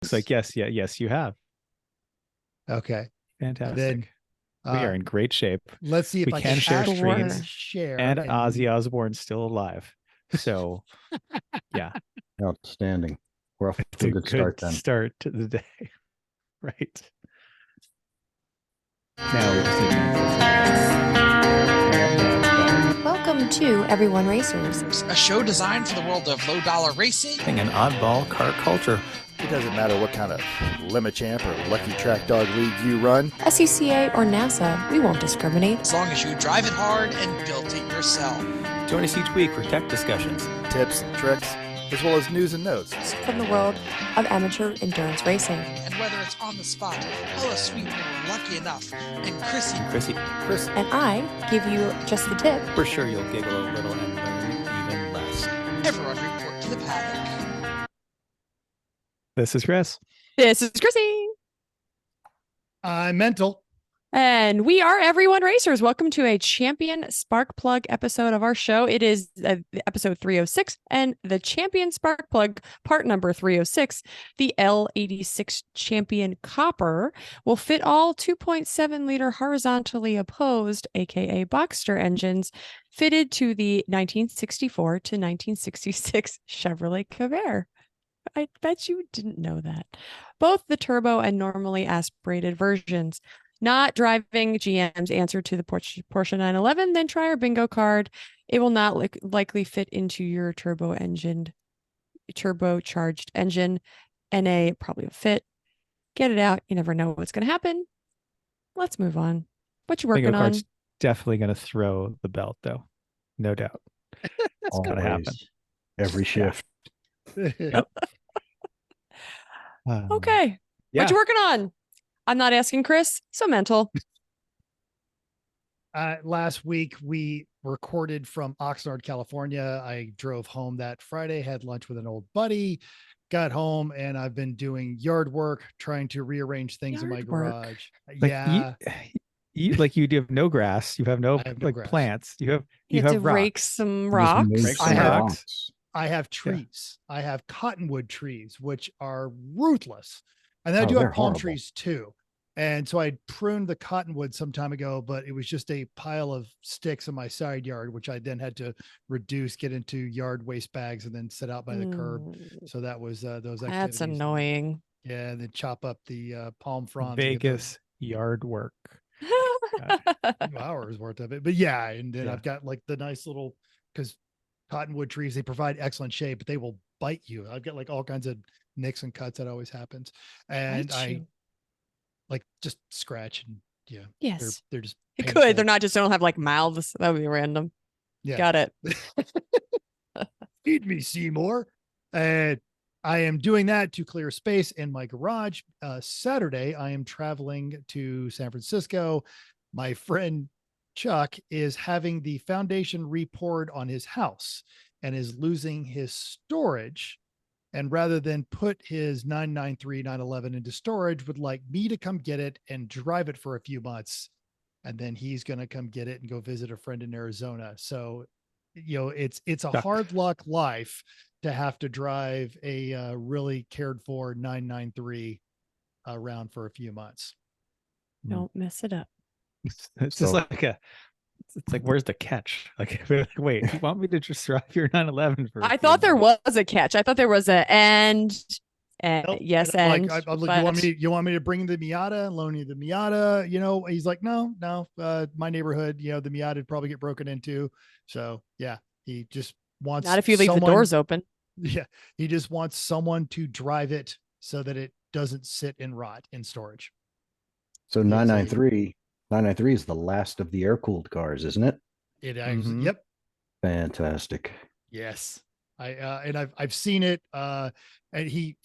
It's like, yes, you have. Okay. Fantastic. Then we are in great shape. Let's see if we I can share streams. share. And Ozzy Osbourne's still alive. So, yeah. Outstanding. We're off It's to a a good start then. Start to the day. Right. Now we just need Welcome to Everyone Racers, a show designed for the world of low-dollar racing and an oddball car culture. It doesn't matter what kind of Limit Champ or Lucky Track Dog League you run. SCCA or NASA, we won't discriminate. As long as you drive it hard and built it yourself. Join us each week for tech discussions, tips and tricks, as well as news and notes from the world of amateur endurance racing. And whether it's on the spot, oh, a sweet little Lucky Enough, and Chrissy. And I give you just the tip. We're sure you'll giggle a little and learn even less. Everyone report to the paddock. This is Chris. This is Chrissy. I'm Mental. And we are Everyone Racers. Welcome to a Champion Spark Plug episode of our show. It is episode 306 and the Champion Spark Plug part number 306. The L86 Champion Copper will fit all 2.7 liter horizontally opposed, aka Boxster engines, fitted to the 1964 to 1966 Chevrolet Corvair. I bet you didn't know that. Both the turbo and normally aspirated versions. Not driving GM's answer to the Porsche 911, then try our bingo card. It will not likely fit into your turbocharged engine. NA probably will fit. Get it out. You never know what's going to happen. Let's move on. What you working bingo on? Card's definitely going to throw the belt, though. No doubt. That's going to happen. Every shift. Yep. Okay. Yeah. What you working on? I'm not asking Chris, so Mental. Last week we recorded from Oxnard, California. I drove home that Friday, had lunch with an old buddy, got home, and I've been doing yard work, trying to rearrange things in my garage. Like yeah. You have no grass. You have no grass. Plants. You have to rocks. rake some rocks. I have trees. Yeah. I have cottonwood trees, which are ruthless. And then I do have palm trees too. And so I pruned the cottonwood some time ago, but it was just a pile of sticks in my side yard, which I then had to reduce, get into yard waste bags, and then set out by the curb. So that was those activities. That's annoying. Yeah, and then chop up the palm fronds. Vegas yard work. 2 hours worth of it. But yeah, and then I've got like the nice little, because cottonwood trees, they provide excellent shade, but they will bite you. I've got like all kinds of nicks and cuts. That always happens. And I like just scratch and yes, they're just painful. They're not just, they don't have like mouths. That would be random. Yeah, got it. Feed me, Seymour. And I am doing that to clear space in my garage. Saturday I am traveling to San Francisco. My friend Chuck is having the foundation re-poured on his house and is losing his storage. And rather than put his 993 911 into storage, would like me to come get it and drive it for a few months. And then he's going to come get it and go visit a friend in Arizona. So, it's a hard luck life to have to drive a really cared for 993 around for a few months. Don't mess it up. It's just it's like, where's the catch? Like, wait, you want me to just drive your 911 for? I thought there was a catch. I thought there was a nope. Yes, and you want me to bring the Miata and loan you the Miata? He's like, no, my neighborhood, the Miata would probably get broken into. So yeah, he just wants, not if you leave the doors open. Yeah, he just wants someone to drive it so that it doesn't sit and rot in storage. So 993 is the last of the air-cooled cars, isn't it? It actually, Yep. Fantastic. Yes. I've seen it. And he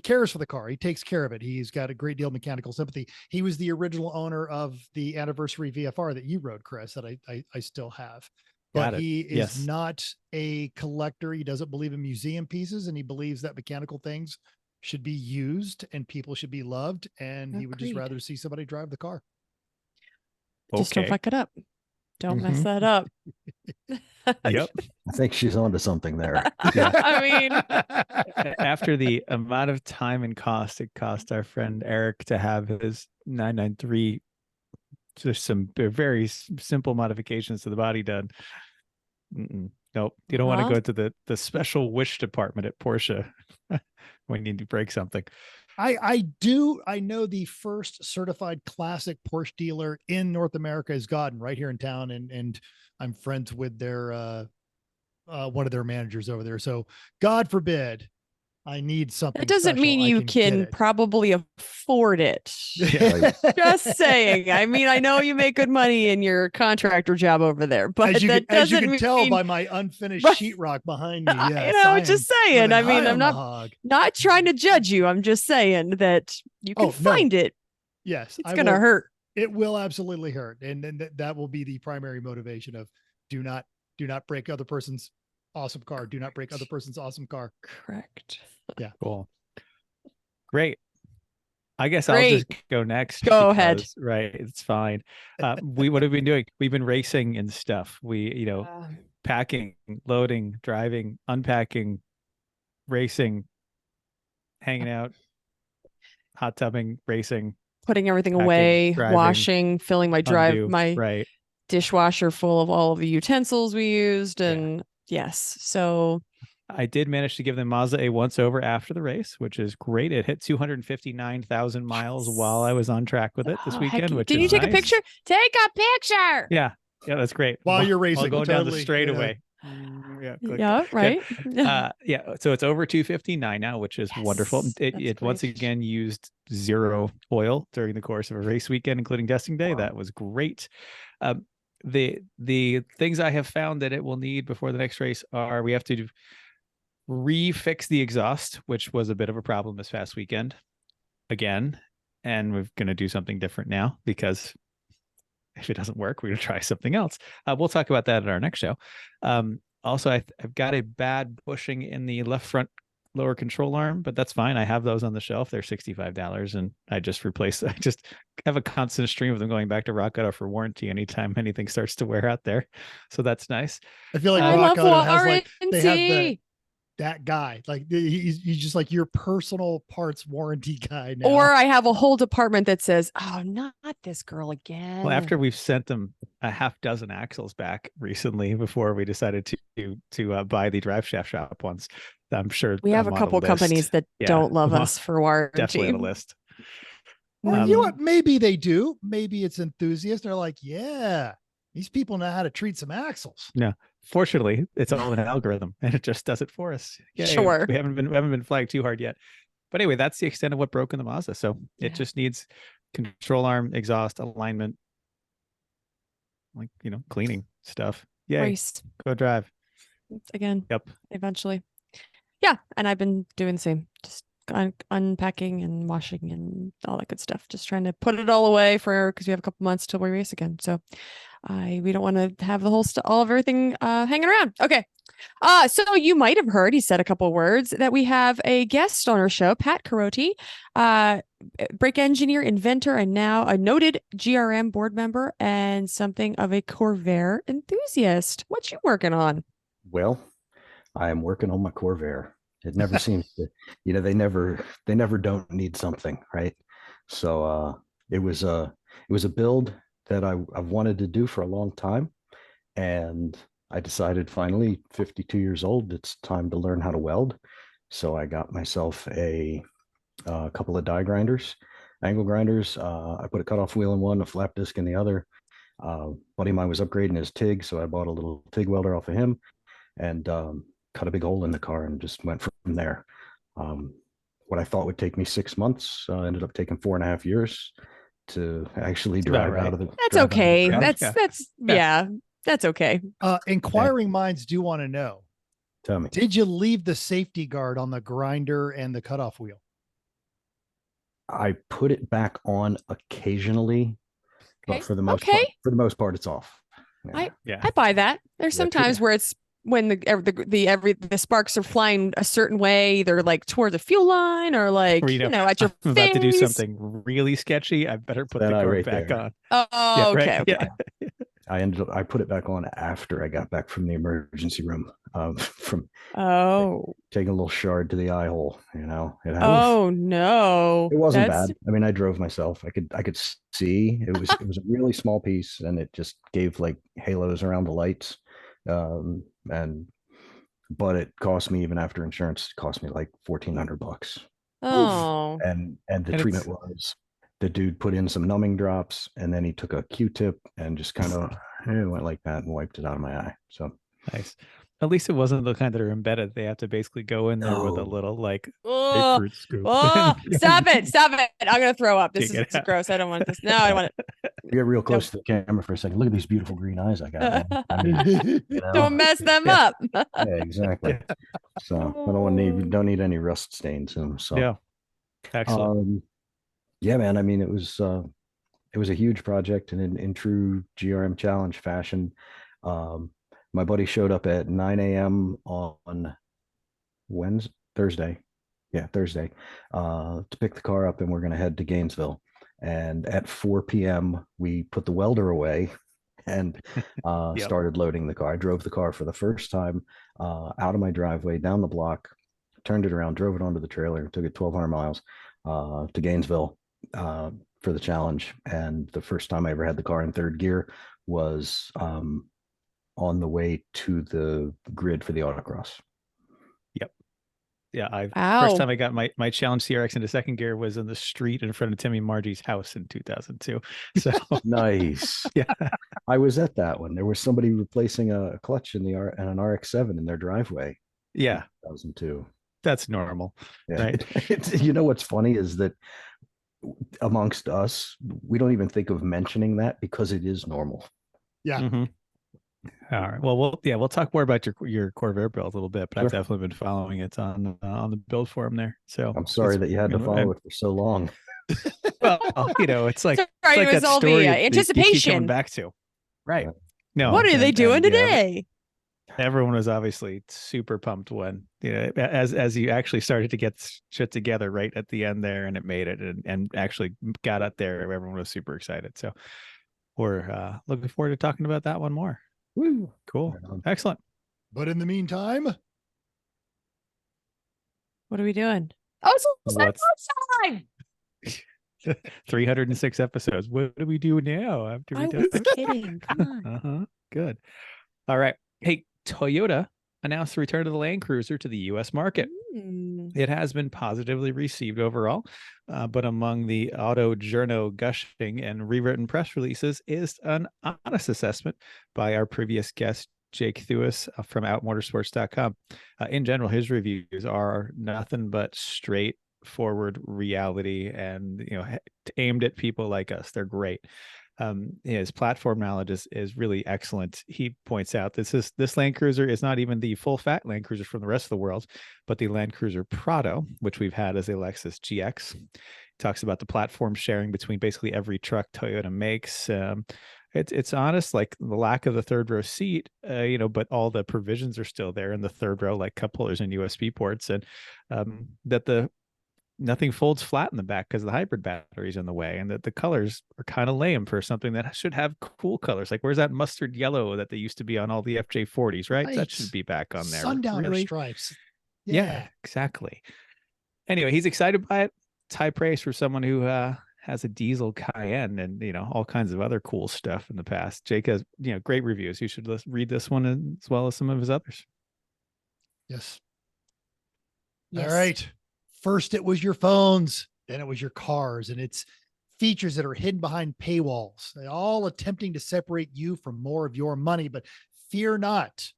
cares for the car. He takes care of it. He's got a great deal of mechanical sympathy. He was the original owner of the anniversary VFR that you rode, Chris, that I still have. But he is not a collector. He doesn't believe in museum pieces, and he believes that mechanical things should be used and people should be loved. And he would just rather see somebody drive the car. Just don't fuck it up. Don't mess that up. Yep. I think she's onto something there. I mean, After the amount of time and cost it cost our friend Eric to have his 993, just some very simple modifications to the body done. Nope. You don't want to Well- go to the special wish department at Porsche when you need to break something. I know the first certified classic Porsche dealer in North America is Godden right here in town. And I'm friends with their, one of their managers over there. So God forbid I need something. that doesn't special, mean I you get can it. probably afford it. Yeah. Just saying. I mean, I know you make good money in your contractor job over there, but as you that can, as you doesn't can tell mean, by my unfinished Right. sheetrock behind me. You Yes, know, I just am saying. I living mean, high I'm on the not hog. not trying to judge you. I'm just saying that you can Oh, no. find it. Yes, It's I gonna will- hurt. It will absolutely hurt, and then that will be the primary motivation of do not break other person's awesome car. Do not break other person's awesome car. Correct. Cool. Great. I guess I'll Great. just go next. Go ahead. because- Right. It's fine. What have we been doing? We've been racing and stuff. Packing, loading, driving, unpacking, racing, hanging out, hot tubbing, racing, Putting everything packing, away, driving, washing, filling my undo, my right. dishwasher full of all of the utensils we used, and yes, so I did manage to give the Mazda a once over after the race, which is great. It hit 259,000 miles while I was on track with it this Oh, heck weekend. yeah. Which Did is you take a nice. picture? Take a picture. Yeah, that's great. While you're racing, going down the totally, straightaway. Click. Yeah, right. Yeah, so it's over 259 now, which is wonderful. Yes, It that's once great. again used zero oil during the course of a race weekend, including testing day. Wow. That was great. The things I have found that it will need before the next race are we have to refix the exhaust, which was a bit of a problem this past weekend again, and we're going to do something different now because if it doesn't work, we're going to try something else. We'll talk about that at our next show. Also, I've got a bad bushing in the left front lower control arm, but that's fine. I have those on the shelf. They're $65, and I just have a constant stream of them going back to Rock Auto for warranty anytime anything starts to wear out there. So that's nice. I feel like I Rock love Auto has like warranty. they have that guy, like he's just like your personal parts warranty guy now. Or I have a whole department that says, "Oh, not this girl again." Well, after we've sent them a half dozen axles back recently before we decided to buy the drive shaft shop ones, I'm sure we have I'm a on couple list. companies that Yeah, don't love I'm us for warranty. definitely on a list. Or you know what? Maybe they do. Maybe it's enthusiasts. They're like, yeah, these people know how to treat some axles. Fortunately, it's all an algorithm, and it just does it for us. Yay. Sure. We haven't been flagged too hard yet. But anyway, that's the extent of what broke in the Mazda. So Yeah. it just needs control arm, exhaust, alignment, cleaning stuff. Yay, Race go drive. again. Yep. Eventually. Yeah, and I've been doing the same, just unpacking and washing and all that good stuff. Just trying to put it all away because we have a couple months till we race again. So we don't want to have the whole all of everything hanging around. Okay. So you might have heard, he said a couple words, that we have a guest on our show, Pat Caherty, brake engineer, inventor, and now a noted GRM board member and something of a Corvair enthusiast. What you working on? Well, I am working on my Corvair. It never seems to, they never don't need something, right? So it was a build that I've wanted to do for a long time, and I decided finally, 52 years old, it's time to learn how to weld. So I got myself a couple of die grinders, angle grinders. I put a cutoff wheel in one, a flap disc in the other. Buddy of mine was upgrading his TIG, so I bought a little TIG welder off of him and cut a big hole in the car and just went from there. What I thought would take me 6 months ended up taking 4.5 years to actually drive out of the. That's drive out of the okay. garage. That's okay. Inquiring minds do want to know, Tell me. did you leave the safety guard on the grinder and the cutoff wheel? I put it back on occasionally, Okay. but for the most part, it's off. Yeah. I buy that. There's Yeah, sometimes where it's when the sparks are flying a certain way, either like toward the fuel line or like Or, at your I'm about to do face. something really sketchy. I better put the That guard right back there. on. Oh, Yeah, okay. right? Okay. Yeah. I put it back on after I got back from the emergency room, from Oh. taking a little shard to the eye hole. Oh no. It wasn't That's bad. I mean, I drove myself. I could see it was a really small piece, and it just gave like halos around the lights. And but it cost me, even after insurance, it cost me like $1,400. oh. And the And treatment it's- was, the dude put in some numbing drops, and then he took a Q-tip and just kind of went like that and wiped it out of my eye. So Nice. At least it wasn't the kind that are embedded. They have to basically go in there with a No. little like Oh, grapefruit scoop. oh, stop it. Stop it. I'm going to throw up. This Take it is out. gross. I don't want this. No, I want it. get real close to the camera for a second. Look at these beautiful green eyes I got, man. I mean, Don't mess them Yeah. up. yeah, exactly. So I don't need any rust stains in them. So Yeah. Excellent. yeah, man. I mean, it was a huge project, and in true GRM challenge fashion, my buddy showed up at 9 a.m. on Thursday, to pick the car up, and we're going to head to Gainesville. And at 4 p.m., we put the welder away and Yep. started loading the car. I drove the car for the first time out of my driveway, down the block, turned it around, drove it onto the trailer, took it 1,200 miles to Gainesville for the challenge. And the first time I ever had the car in third gear was on the way to the grid for the autocross. Yeah, Wow. first time I got my challenge CRX into second gear was in the street in front of Timmy and Margie's house in 2002. So Nice. yeah, I was at that one. There was somebody replacing a clutch in an RX-7 in their driveway. yeah, 2002. that's normal. Yeah. Right. You know what's funny is that amongst us, we don't even think of mentioning that because it is normal. Yeah. Mhm. All right. Well, we'll talk more about your Corvair build a little bit, but I've Sure. definitely been following it on the build forum there. So I'm sorry it's- that you had to follow it for so long. Well, it's like Sorry, it's like it was that all story the that you keep anticipation. coming back to. Right. Yeah. No. What are they doing and, you know, today? everyone was obviously super pumped when, as you actually started to get shit together right at the end there, and it made it and actually got up there. Everyone was super excited. So we're looking forward to talking about that one more. Woo. Cool. Right on. Excellent. But in the meantime, What are we doing? Oh, it's What's- time. 306 episodes. What do we do now after we I done? was kidding. Come on. Uh-huh. Good. All right. Hey, Toyota announced the return of the Land Cruiser to the U.S. market. Hmm. It has been positively received overall, but among the auto journo gushing and rewritten press releases is an honest assessment by our previous guest, Jake Thewies from outmotorsports.com. In general, his reviews are nothing but straightforward reality and, aimed at people like us. They're great. His platform knowledge is really excellent. He points out this Land Cruiser is not even the full fat Land Cruiser from the rest of the world, but the Land Cruiser Prado, which we've had as a Lexus GX. He talks about the platform sharing between basically every truck Toyota makes. It's honest, like the lack of the third row seat, but all the provisions are still there in the third row, like cup holders and USB ports, and that nothing folds flat in the back because the hybrid battery's in the way, and that the colors are kind of lame for something that should have cool colors. Like, where's that mustard yellow that they used to be on all the FJ40s, right? That Right. should be back on there. sundowner Really? stripes. Yeah, exactly. Anyway, he's excited by it. It's high praise for someone who has a diesel Cayenne and all kinds of other cool stuff in the past. Jake has great reviews. You should read this one as well as some of his others. Yes. Yes. All right. First, it was your phones, then it was your cars, and it's features that are hidden behind paywalls. They all attempting to separate you from more of your money, but fear not.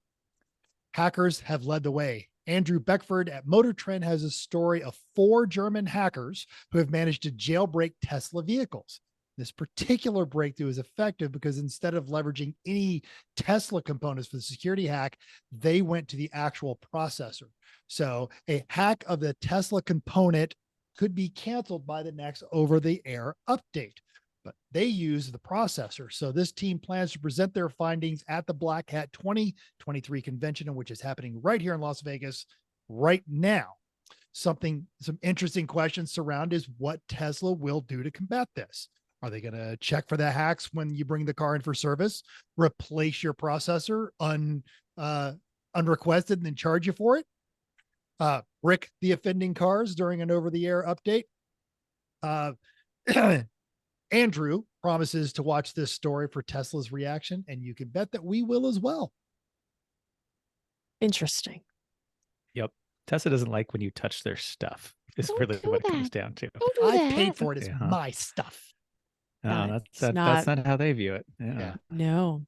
Hackers have led the way. Andrew Beckford at Motor Trend has a story of 4 German hackers who have managed to jailbreak Tesla vehicles. This particular breakthrough is effective because instead of leveraging any Tesla components for the security hack, they went to the actual processor. So a hack of the Tesla component could be canceled by the next over-the-air update, but they use the processor. So this team plans to present their findings at the Black Hat 2023 convention, which is happening right here in Las Vegas right now. Some interesting questions surround is what Tesla will do to combat this. Are they going to check for the hacks when you bring the car in for service, replace your processor unrequested and then charge you for it? Brick the offending cars during an over-the-air update? Andrew promises to watch this story for Tesla's reaction, and you can bet that we will as well. Interesting. Yep. Tesla doesn't like when you touch their stuff. Is Don't really do what it comes that. down to. Don't do I that. paid for it. It's Uh-huh. my stuff. No, It's that's not how they view it. Yeah. No.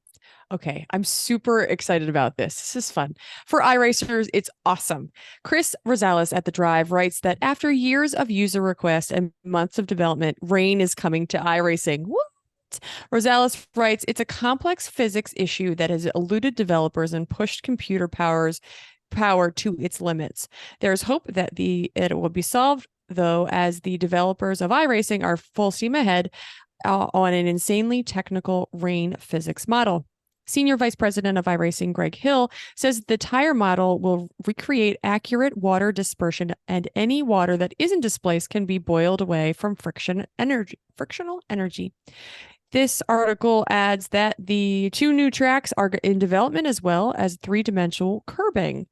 Okay. I'm super excited about this. This is fun. For iRacers, it's awesome. Chris Rosales at The Drive writes that after years of user requests and months of development, rain is coming to iRacing. What? Rosales writes, it's a complex physics issue that has eluded developers and pushed computer power to its limits. There's hope that it will be solved, though, as the developers of iRacing are full steam ahead on an insanely technical rain physics model. Senior Vice President of iRacing Greg Hill says the tire model will recreate accurate water dispersion, and any water that isn't displaced can be boiled away from frictional energy. This article adds that the 2 new tracks are in development, as well as 3-dimensional curbing.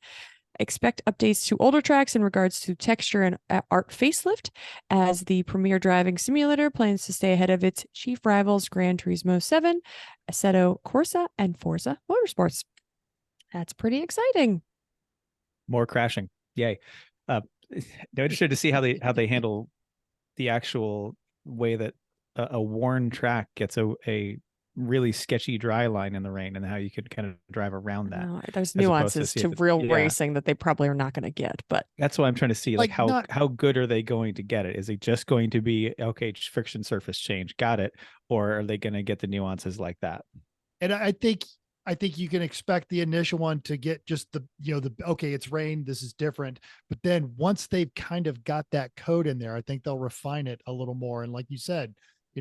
Expect updates to older tracks in regards to texture and art facelift, as the premier driving simulator plans to stay ahead of its chief rivals Gran Turismo 7, Assetto Corsa, and Forza Motorsports. That's pretty exciting. More crashing. Yay. I'm interested to see how they handle the actual way that a worn track gets a really sketchy dry line in the rain, and how you could kind of drive around that. There's as opposed nuances see to if real racing that they probably are not going to get, but that's what I'm trying to see. Like Like, how good are they going to get it? Is it just going to be, okay, friction surface change, got it? Or are they going to get the nuances like that? And I think you can expect the initial one to get just okay, it's rain, this is different. But then once they've kind of got that code in there, I think they'll refine it a little more. And like you said,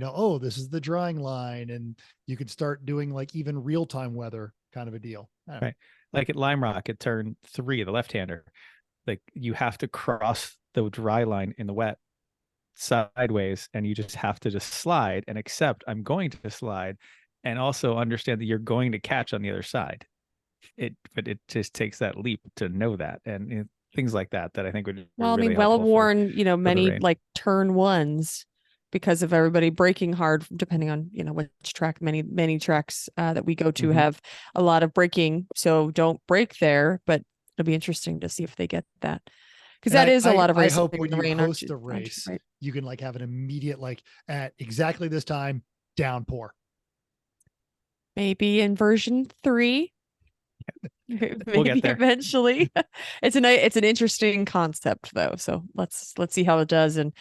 oh, this is the drying line, and you could start doing like even real-time weather kind of a deal. Right. Like at Lime Rock at turn 3, the left-hander, like you have to cross the dry line in the wet sideways, and you just have to just slide and accept I'm going to slide, and also understand that you're going to catch on the other side. But it just takes that leap to know that, and things like that I think would be really well-worn, many rain. like turn ones, because of everybody braking hard, depending on which track. Many tracks that we go to have a lot of braking, so don't brake there. But it'll be interesting to see if they get that, because that is a lot of racing. I hope when in the you rain, host aren't a you? race, Right. you can like have an immediate, like at exactly this time, downpour. Maybe in version 3. Maybe We'll get there. eventually. It's an interesting concept, though. So let's see how it does, and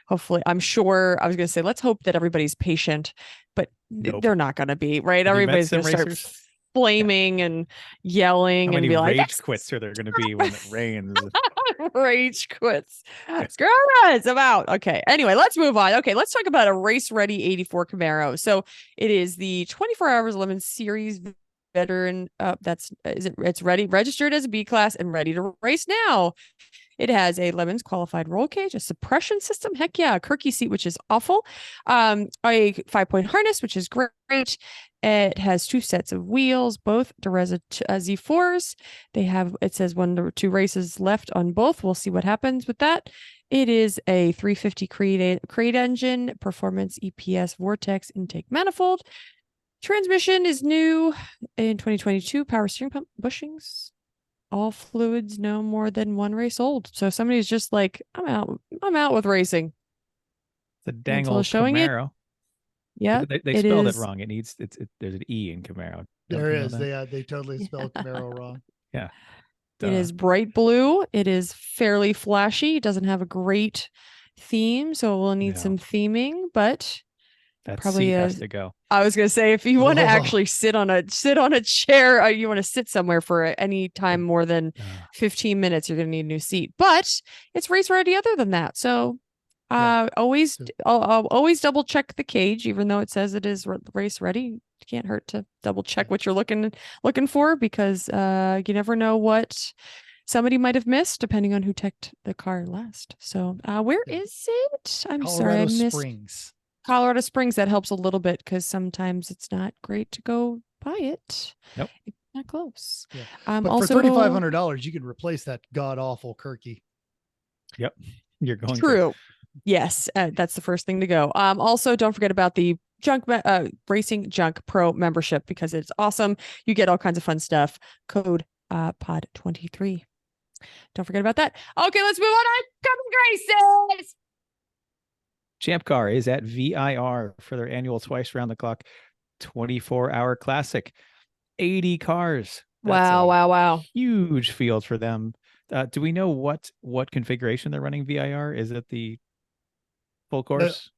hopefully, I was going to say, let's hope that everybody's patient, but Nope. they're not going to be, right? Have you met Everybody's going to sim start racers? flaming and yelling How and many be like, rage quits are there going to be when it rains? rage quits. Screw us, I'm out. Okay. Anyway, let's move on. Okay, let's talk about a race-ready 84 Camaro. So it is the 24 Hours Lemon Series veteran. It's ready, registered as a B class and ready to race now. It has a Lemons qualified roll cage, a suppression system, heck yeah, a Kirky seat, which is awful, a 5-point harness, which is great. It has 2 sets of wheels, both Dereza Z4s. It says 1 or 2 races left on both. We'll see what happens with that. It is a 350 crate engine, performance EPS Vortex intake manifold. Transmission is new in 2022, power steering pump bushings. All fluids no more than 1 race old. So somebody's just like, I'm out with racing. The dang old showing Camaro. Yeah, they spelled it wrong. There's an E in Camaro. There is. They totally spelled Camaro wrong. Yeah. It is bright blue. It is fairly flashy. It doesn't have a great theme, so we'll need some theming, but that probably seat has to go. I was going to say, if you want to actually sit on a chair, you want to sit somewhere for any time more than 15 minutes, you're going to need a new seat. But it's race ready other than that. So I'll always double check the cage, even though it says it is race ready. It can't hurt to double check what you're looking for, because you never know what somebody might have missed depending on who teched the car last. So where is it? I'm sorry, I missed. Springs. Colorado Springs, that helps a little bit because sometimes it's not great to go buy it. Nope. It's not close. Yeah. But for $3,500, you can replace that god awful Kirky. Yep. You're going to. True. Yes, that's the first thing to go. Also, don't forget about the Racing Junk Pro membership because it's awesome. You get all kinds of fun stuff. Code POD23. Don't forget about that. Okay, let's move on to Coming Graces. Champ Car is at VIR for their annual twice round the clock 24-hour classic. 80 cars. That's Wow. huge field for them. Do we know what configuration they're running VIR? Is it the full course?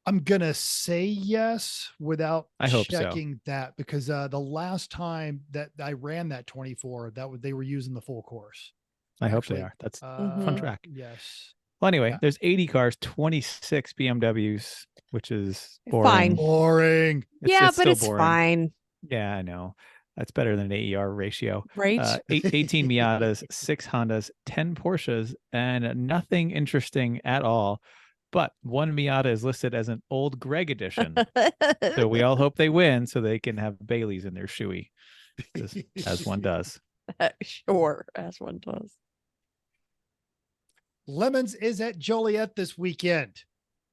I'm gonna say yes without I hope so. checking that because the last time that I ran that 24, they were using the full course. I hope they Actually, are. That's a fun track. Yes. Well, anyway, Yeah. there's 80 cars, 26 BMWs, which is boring. Fine. Boring. It's but still it's boring. fine. Yeah, I know. That's better than an AER ratio. Right? 18 Miatas, 6 Hondas, 10 Porsches, and nothing interesting at all. But one Miata is listed as an old Greg edition. So we all hope they win so they can have Baileys in their shoey, as one does. Sure, as one does. Lemons is at Joliet this weekend.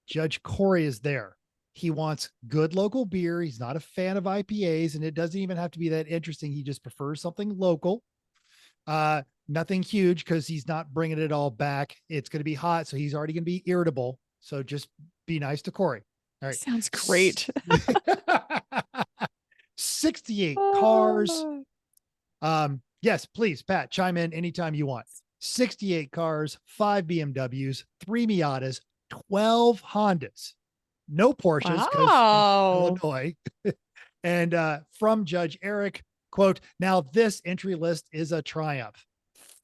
Judge Corey is there. He wants good local beer. He's not a fan of IPAs, and it doesn't even have to be that interesting. He just prefers something local. Nothing huge because he's not bringing it all back. It's going to be hot, so he's already going to be irritable. So just be nice to Corey. All right. Sounds great. 68 cars. Yes, please, Pat, chime in anytime you want. 68 cars, 5 BMWs, 3 Miatas, 12 Hondas, no Porsches because Illinois. And from Judge Eric, quote, now this entry list is a triumph.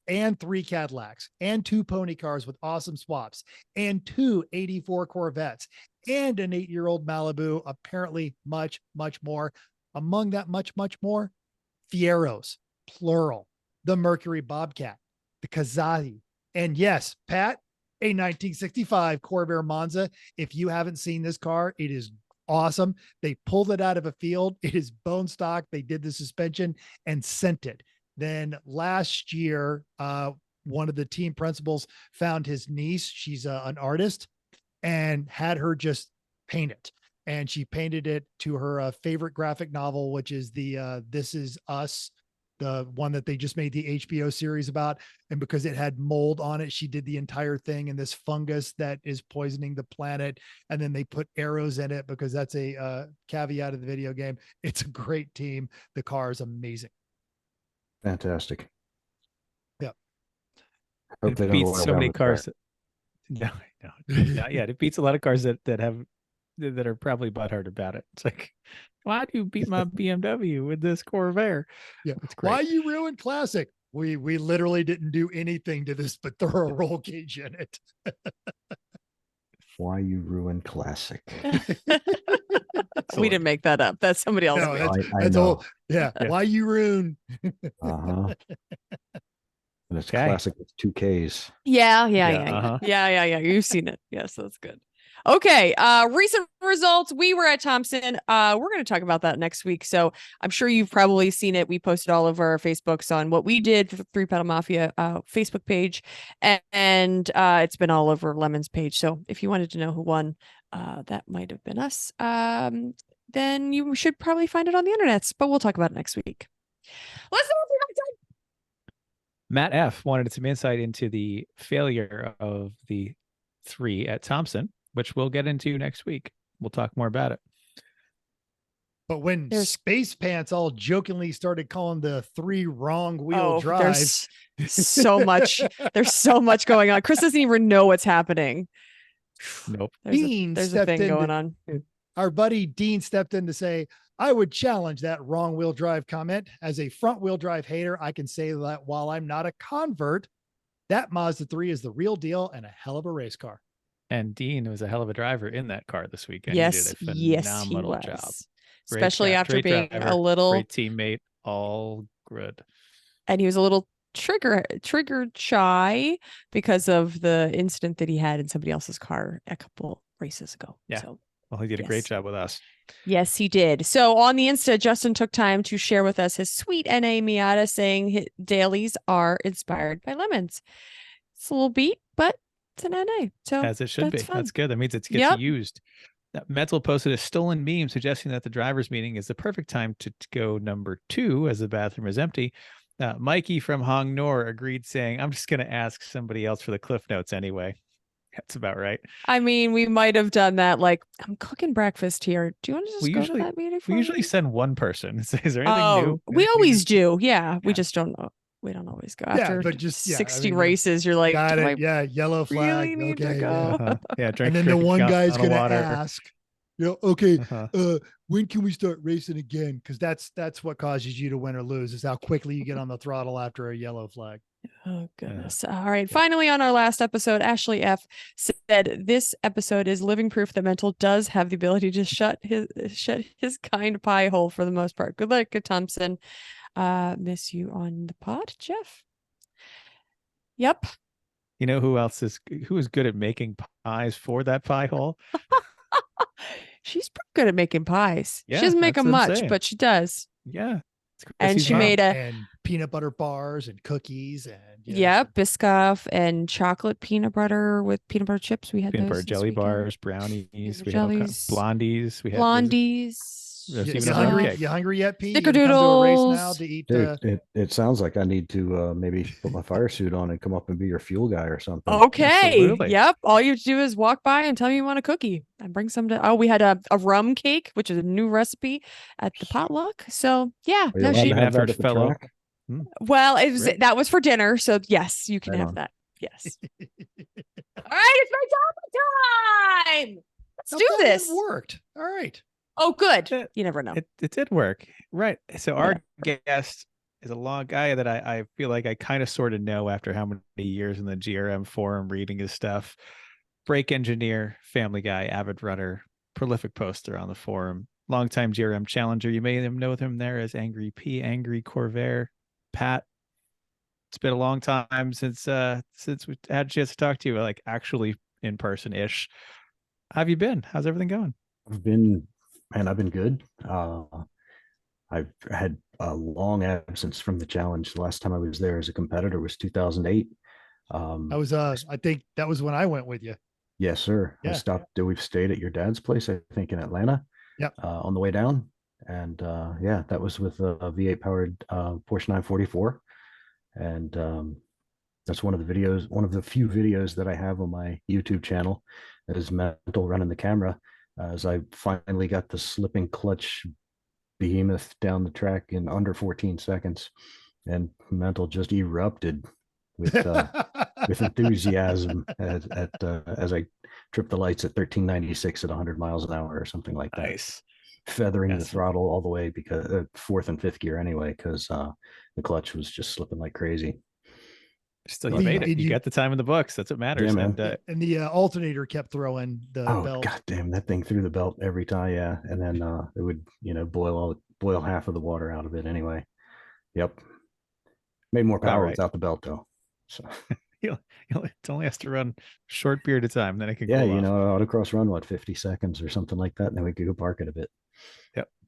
And 3 Cadillacs and 2 pony cars with awesome swaps and 2 84 Corvettes and an 8-year-old Malibu, apparently much, much more. Among that much, much more, Fieros, plural, the Mercury Bobcat, the Kazati, and yes, Pat, a 1965 Corvair Monza. If you haven't seen this car, it is awesome. They pulled it out of a field. It is bone stock. They did the suspension and sent it. Then last year, one of the team principals found his niece. She's an artist and had her just paint it. And she painted it to her favorite graphic novel, which is the This Is Us, the one that they just made the HBO series about. And because it had mold on it, she did the entire thing in this fungus that is poisoning the planet. And then they put arrows in it because that's a caveat of the video game. It's a great team. The car is amazing. Fantastic. Yeah. Hope It they don't beats go so around many the cars. track. Yeah, it beats a lot of cars that are probably butthurt about it. It's like, why do you beat my BMW with this Corvair? Yeah. It's great. Why you ruined classic? We literally didn't do anything to this but throw a roll cage in it. Why you ruin classic? We didn't make that up. That's somebody else. No, I that's know. all. Yeah. Why you ruin? Uh-huh. And it's Okay. classic with 2 Ks. Yeah. uh-huh. Yeah. You've seen it. Yes, that's good. Okay. Recent results. We were at Thompson. We're going to talk about that next week. So I'm sure you've probably seen it. We posted all over our Facebooks on what we did for the 3 Pedal Mafia Facebook page. And it's been all over Lemon's page. So if you wanted to know who won, that might have been us. Then you should probably find it on the internet, but we'll talk about it next week. Let's Matt F wanted some insight into the failure of the 3 at Thompson, which we'll get into next week. We'll talk more about it. But when Space Pants all jokingly started calling the 3 wrong wheel drive, there's so much. There's so much going on. Chris doesn't even know what's happening. Nope. There's a thing going on. Our buddy Dean stepped in to say, I would challenge that wrong wheel drive comment. As a front wheel drive hater, I can say that while I'm not a convert, that Mazda 3 is the real deal and a hell of a race car. And Dean was a hell of a driver in that car this weekend. Yes, he did a yes, phenomenal he job. was. Great Especially job, after great being driver, a little great teammate, all good. And he was a little trigger shy because of the incident that he had in somebody else's car a couple races ago. Yeah. So Well, he did a great Yes. job with us. Yes, he did. So on the Insta, Justin took time to share with us his sweet NA Miata saying his dailies are inspired by lemons. It's a little beat, but it's an NA. So As it should be. that's fun. That's good. That means it gets Yep. used. Now, Mental posted a stolen meme suggesting that the driver's meeting is the perfect time to go number 2 as the bathroom is empty. Mikey from Hong Nor agreed, saying, I'm just going to ask somebody else for the cliff notes anyway. That's about right. I mean, we might have done that. Like, I'm cooking breakfast here. Do you want to just go to that meeting for We me? usually send one person. Is there anything new? We always do. Yeah. We Yeah. just don't know. We don't always go Yeah, after but just 60 races. You're like, got do it. I Yeah, yellow flag. really need Okay, to go? yeah. Yeah, And then the one guy's gonna ask, okay, when can we start racing again? Because that's what causes you to win or lose, is how quickly you get on the throttle after a yellow flag. Oh, goodness. All right. Finally, on our last episode, Ashley F. said this episode is living proof that Mental does have the ability to shut his kind pie hole for the most part. Good luck, good Thompson. Miss you on the pod, Jeff. Yep. You know who is good at making pies for that pie hole? She's pretty good at making pies. Yeah, She doesn't make that's them what I'm much, saying. but she does. Yeah. And Chrissy's she mom. made and peanut butter bars and cookies and Biscoff and chocolate peanut butter with peanut butter chips. We had peanut those butter this jelly weekend. bars, brownies, Peanut we had all kinds jellies, of blondies, we had blondies. There's You, even you a hungry? cake. You hungry yet, Pete? Snickerdoodles. You gonna come to a race now to eat? Dude, it sounds like I need to maybe put my fire suit on and come up and be your fuel guy or something. Okay. Absolutely. Yep. All you have to do is walk by and tell me you want a cookie and bring some to. Oh, we had a rum cake, which is a new recipe at the potluck. So yeah, Are you no, allowed she. to have After that it at the fell track? Well, it was Great. that was for dinner. So yes, you can Right have on. that. Yes. All right, it's my time. Let's How do come that this. worked. All right. Oh, good. It- You never know. It did work. Right. So our guest is a long guy that I feel like I kind of sort of know after how many years in the GRM forum reading his stuff. Brake engineer, family guy, avid runner, prolific poster on the forum, longtime GRM challenger. You may know him there as Angry P, Angry Corvair, Pat. It's been a long time since we had a chance to talk to you, like actually in person ish. How have you been? How's everything going? I've been good. I've had a long absence from the challenge. The last time I was there as a competitor was 2008. I was I think that was when I went with you. Yes, sir. Yeah. We've stayed at your dad's place, I think, in Atlanta. Yep. On the way down. And yeah, that was with a V8 powered Porsche 944. And that's one of the few videos that I have on my YouTube channel that is Mental running the camera, as I finally got the slipping clutch behemoth down the track in under 14 seconds, and Mental just erupted with enthusiasm as I tripped the lights at 1396 at 100 miles an hour or something like that. Nice. Feathering the Yes. throttle all the way because fourth and fifth gear anyway, because the clutch was just slipping like crazy. Still, Well, you you- made it. You you- got the time in the books. That's what matters. Yeah, man. And And the alternator kept throwing the Oh belt. god damn, that thing threw the belt every time. Yeah, and then it would boil half of the water out of it anyway. Yep, made more power right. without the belt though. So it only has to run a short period of time, then it can yeah, cool off. autocross run 50 seconds or something like that, and then we could go park it a bit.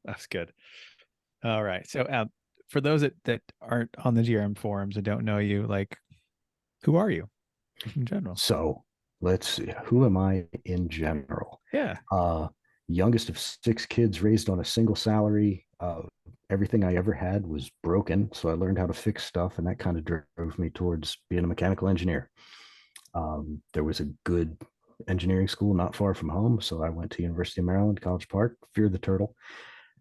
That's good. All right. So for those that aren't on the GRM forums and don't know you, like, who are you in general? So let's see, who am I in general? Yeah. Youngest of 6 kids, raised on a single salary. Everything I ever had was broken, so I learned how to fix stuff, and that kind of drove me towards being a mechanical engineer. There was a good engineering school not far from home, so I went to University of Maryland, College Park, feared the turtle,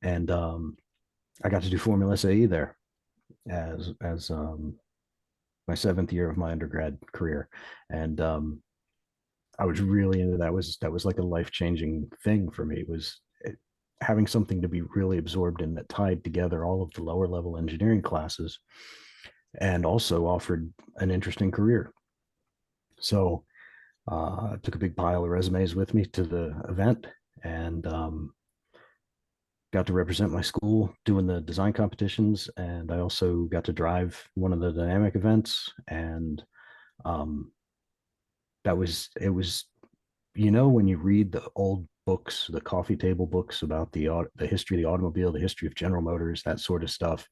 and I got to do Formula SAE there as my 7th year of my undergrad career, and I was really into that. Was like a life-changing thing for me. Having something to be really absorbed in that tied together all of the lower level engineering classes and also offered an interesting career. So I took a big pile of resumes with me to the event and got to represent my school doing the design competitions. And I also got to drive one of the dynamic events. And it was when you read the old books, the coffee table books about the history of the automobile, the history of General Motors, that sort of stuff,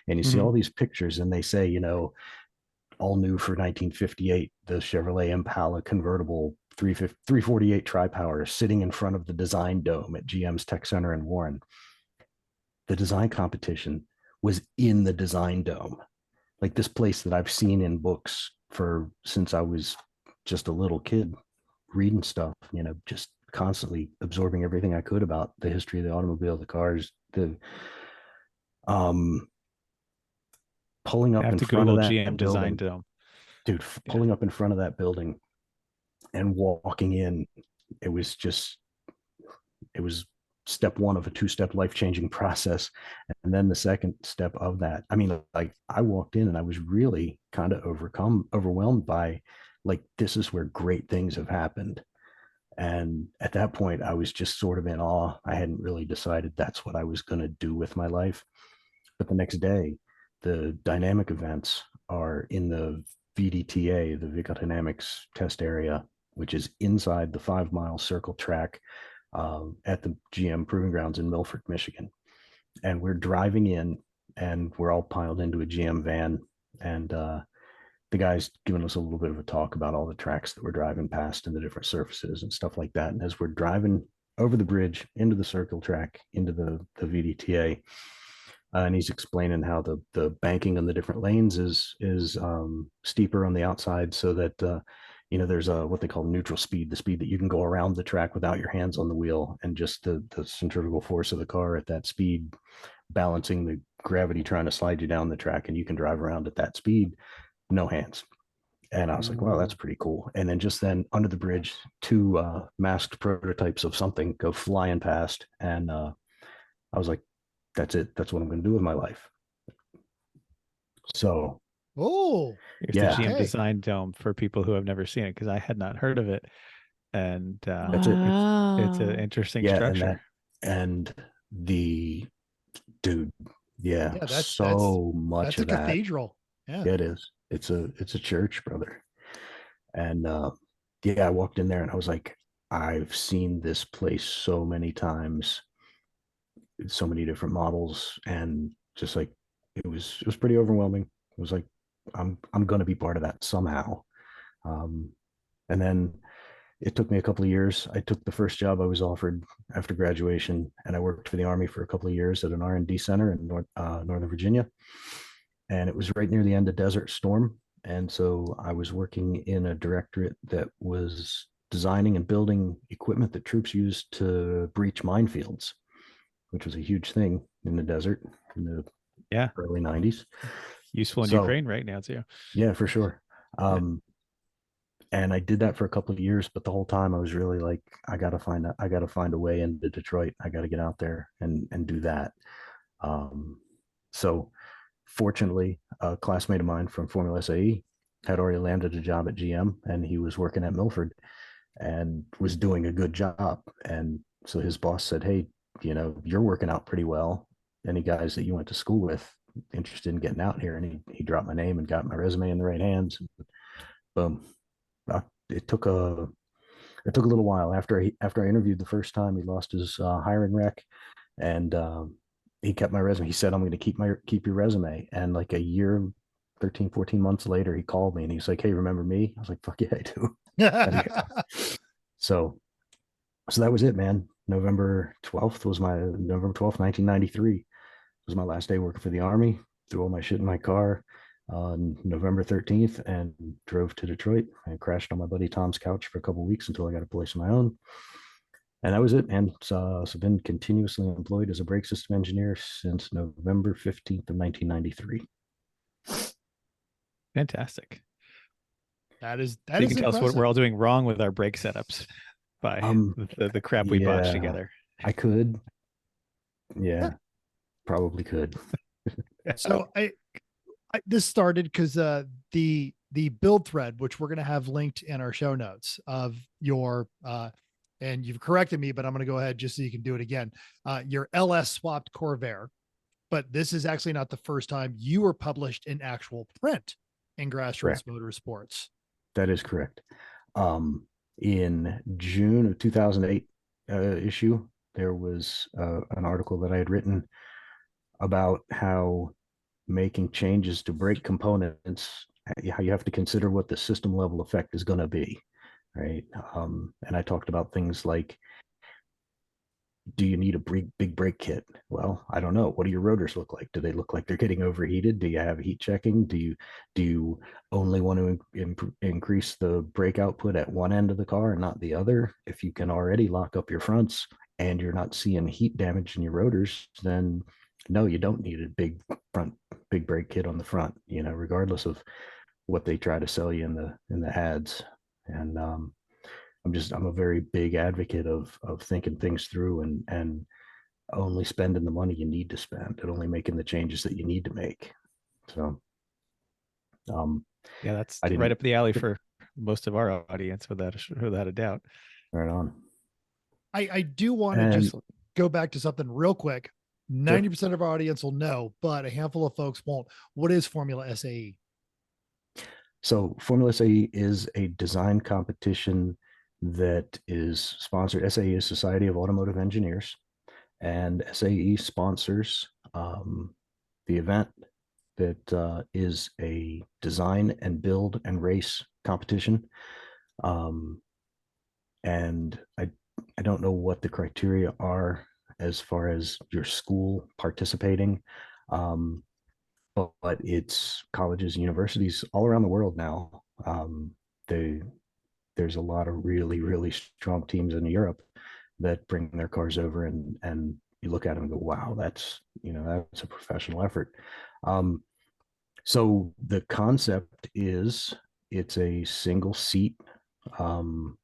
and you see all these pictures, and they say, all new for 1958, the Chevrolet Impala convertible 348 tri-power sitting in front of the design dome at GM's Tech Center in Warren. The design competition was in the design dome, like this place that I've seen in books since I was just a little kid, reading stuff, just constantly absorbing everything I could about the history of the automobile, the cars, pulling up in front of that GM design building, dome. dude, pulling up in front of that building and walking in, it was step one of a two-step life-changing process. And then the second step of that, I mean, like, I walked in and I was really kind of overwhelmed by, like, this is where great things have happened. And at that point, I was just sort of in awe. I hadn't really decided that's what I was going to do with my life. But the next day, the dynamic events are in the VDTA, the Vehicle Dynamics Test Area, which is inside the 5-mile circle track at the GM Proving Grounds in Milford, Michigan. And we're driving in, and we're all piled into a GM van. And the guy's giving us a little bit of a talk about all the tracks that we're driving past and the different surfaces and stuff like that. And as we're driving over the bridge into the circle track, into the VDTA, and he's explaining how the banking on the different lanes is steeper on the outside, so that there's what they call neutral speed, the speed that you can go around the track without your hands on the wheel, and just the centrifugal force of the car at that speed balancing the gravity trying to slide you down the track, and you can drive around at that speed, no hands. And I was like, wow, that's pretty cool. And then under the bridge, two masked prototypes of something go flying past, and I was like, that's it. That's what I'm going to do with my life. So, Here's yeah, the GM design dome for people who have never seen it, because I had not heard of it. And that's it. It's an interesting structure. And the dude, that's so much that's of a that. cathedral. Yeah, it is. It's a church, brother. And I walked in there and I was like, I've seen this place so many times, so many different models, and just like it was pretty overwhelming. It was like, I'm going to be part of that somehow. And then it took me a couple of years. I took the first job I was offered after graduation, and I worked for the Army for a couple of years at an R&D center in Northern Virginia. And it was right near the end of Desert Storm. And so I was working in a directorate that was designing and building equipment that troops used to breach minefields, which was a huge thing in the desert in the early 90s. Useful in Ukraine right now too. Yeah, for sure. And I did that for a couple of years, but the whole time I was really like, I gotta find a way into Detroit. I gotta get out there and do that. So fortunately, a classmate of mine from Formula SAE had already landed a job at GM, and he was working at Milford and was doing a good job. And so his boss said, hey, you're working out pretty well. Any guys that you went to school with interested in getting out here? And he dropped my name and got my resume in the right hands. Boom. It took a little while. After I interviewed the first time, he lost his hiring rec, and he kept my resume. He said, I'm going to keep your resume. And like a year, 13, 14 months later, he called me and he's like, hey, remember me? I was like, fuck yeah, I do. So that was it, man. November 12th, 1993 was my last day working for the Army. Threw all my shit in my car on November 13th and drove to Detroit and crashed on my buddy Tom's couch for a couple of weeks until I got a place of my own. And that was it. And so I've been continuously employed as a brake system engineer since November 15th of 1993. Fantastic. That is you can tell us what we're all doing wrong with our brake setups by the crap we botched together. I could. Yeah, probably could. So I this started because the build thread, which we're going to have linked in our show notes, of your and you've corrected me, but I'm going to go ahead just so you can do it again. Your LS swapped Corvair, but this is actually not the first time you were published in actual print in Grassroots Motorsports. That is correct. in June of 2008 issue, there was an article that I had written about how making changes to brake components, how you have to consider what the system level effect is going to be, right? And I talked about things like, do you need a big brake kit? Well, I don't know. What do your rotors look like? Do they look like they're getting overheated? Do you have heat checking? Do you only want to increase the brake output at one end of the car and not the other? If you can already lock up your fronts and you're not seeing heat damage in your rotors, then no, you don't need a big brake kit on the front, regardless of what they try to sell you in the ads. And I'm a very big advocate of thinking things through and only spending the money you need to spend and only making the changes that you need to make. So, yeah, that's right up the alley for most of our audience, without a doubt. Right on. I do want to just go back to something real quick. 90% of our audience will know, but a handful of folks won't. What is Formula SAE? So Formula SAE is a design competition that is sponsored. SAE is Society of Automotive Engineers, and SAE sponsors the event that is a design and build and race competition. And I don't know what the criteria are as far as your school participating, but it's colleges and universities all around the world now. There's a lot of really, really strong teams in Europe that bring their cars over, and you look at them and go, wow, that's a professional effort. So the concept is it's a single seat, open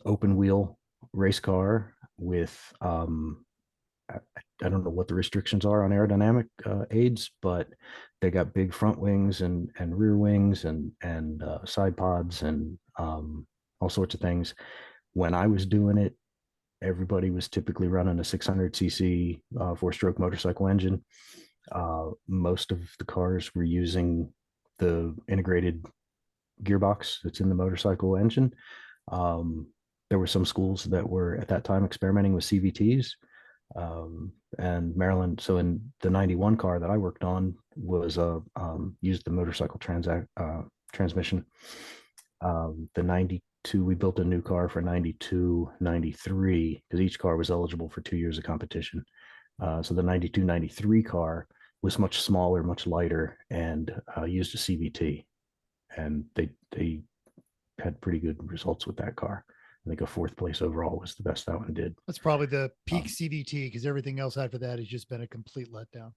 wheel race car with, I don't know what the restrictions are on aerodynamic aids, but they got big front wings and rear wings and side pods and all sorts of things. When I was doing it, everybody was typically running a 600cc 4-stroke motorcycle engine. Most of the cars were using the integrated gearbox that's in the motorcycle engine. There were some schools that were at that time experimenting with CVTs. And Maryland, so in the 91 car that I worked on was used the motorcycle transmission. The 92, we built a new car for 92, 93, because each car was eligible for 2 years of competition. So the 92, 93 car was much smaller, much lighter, and used a CVT. And they had pretty good results with that car. I think a 4th place overall was the best that one did. That's probably the peak CVT, because everything else after that has just been a complete letdown.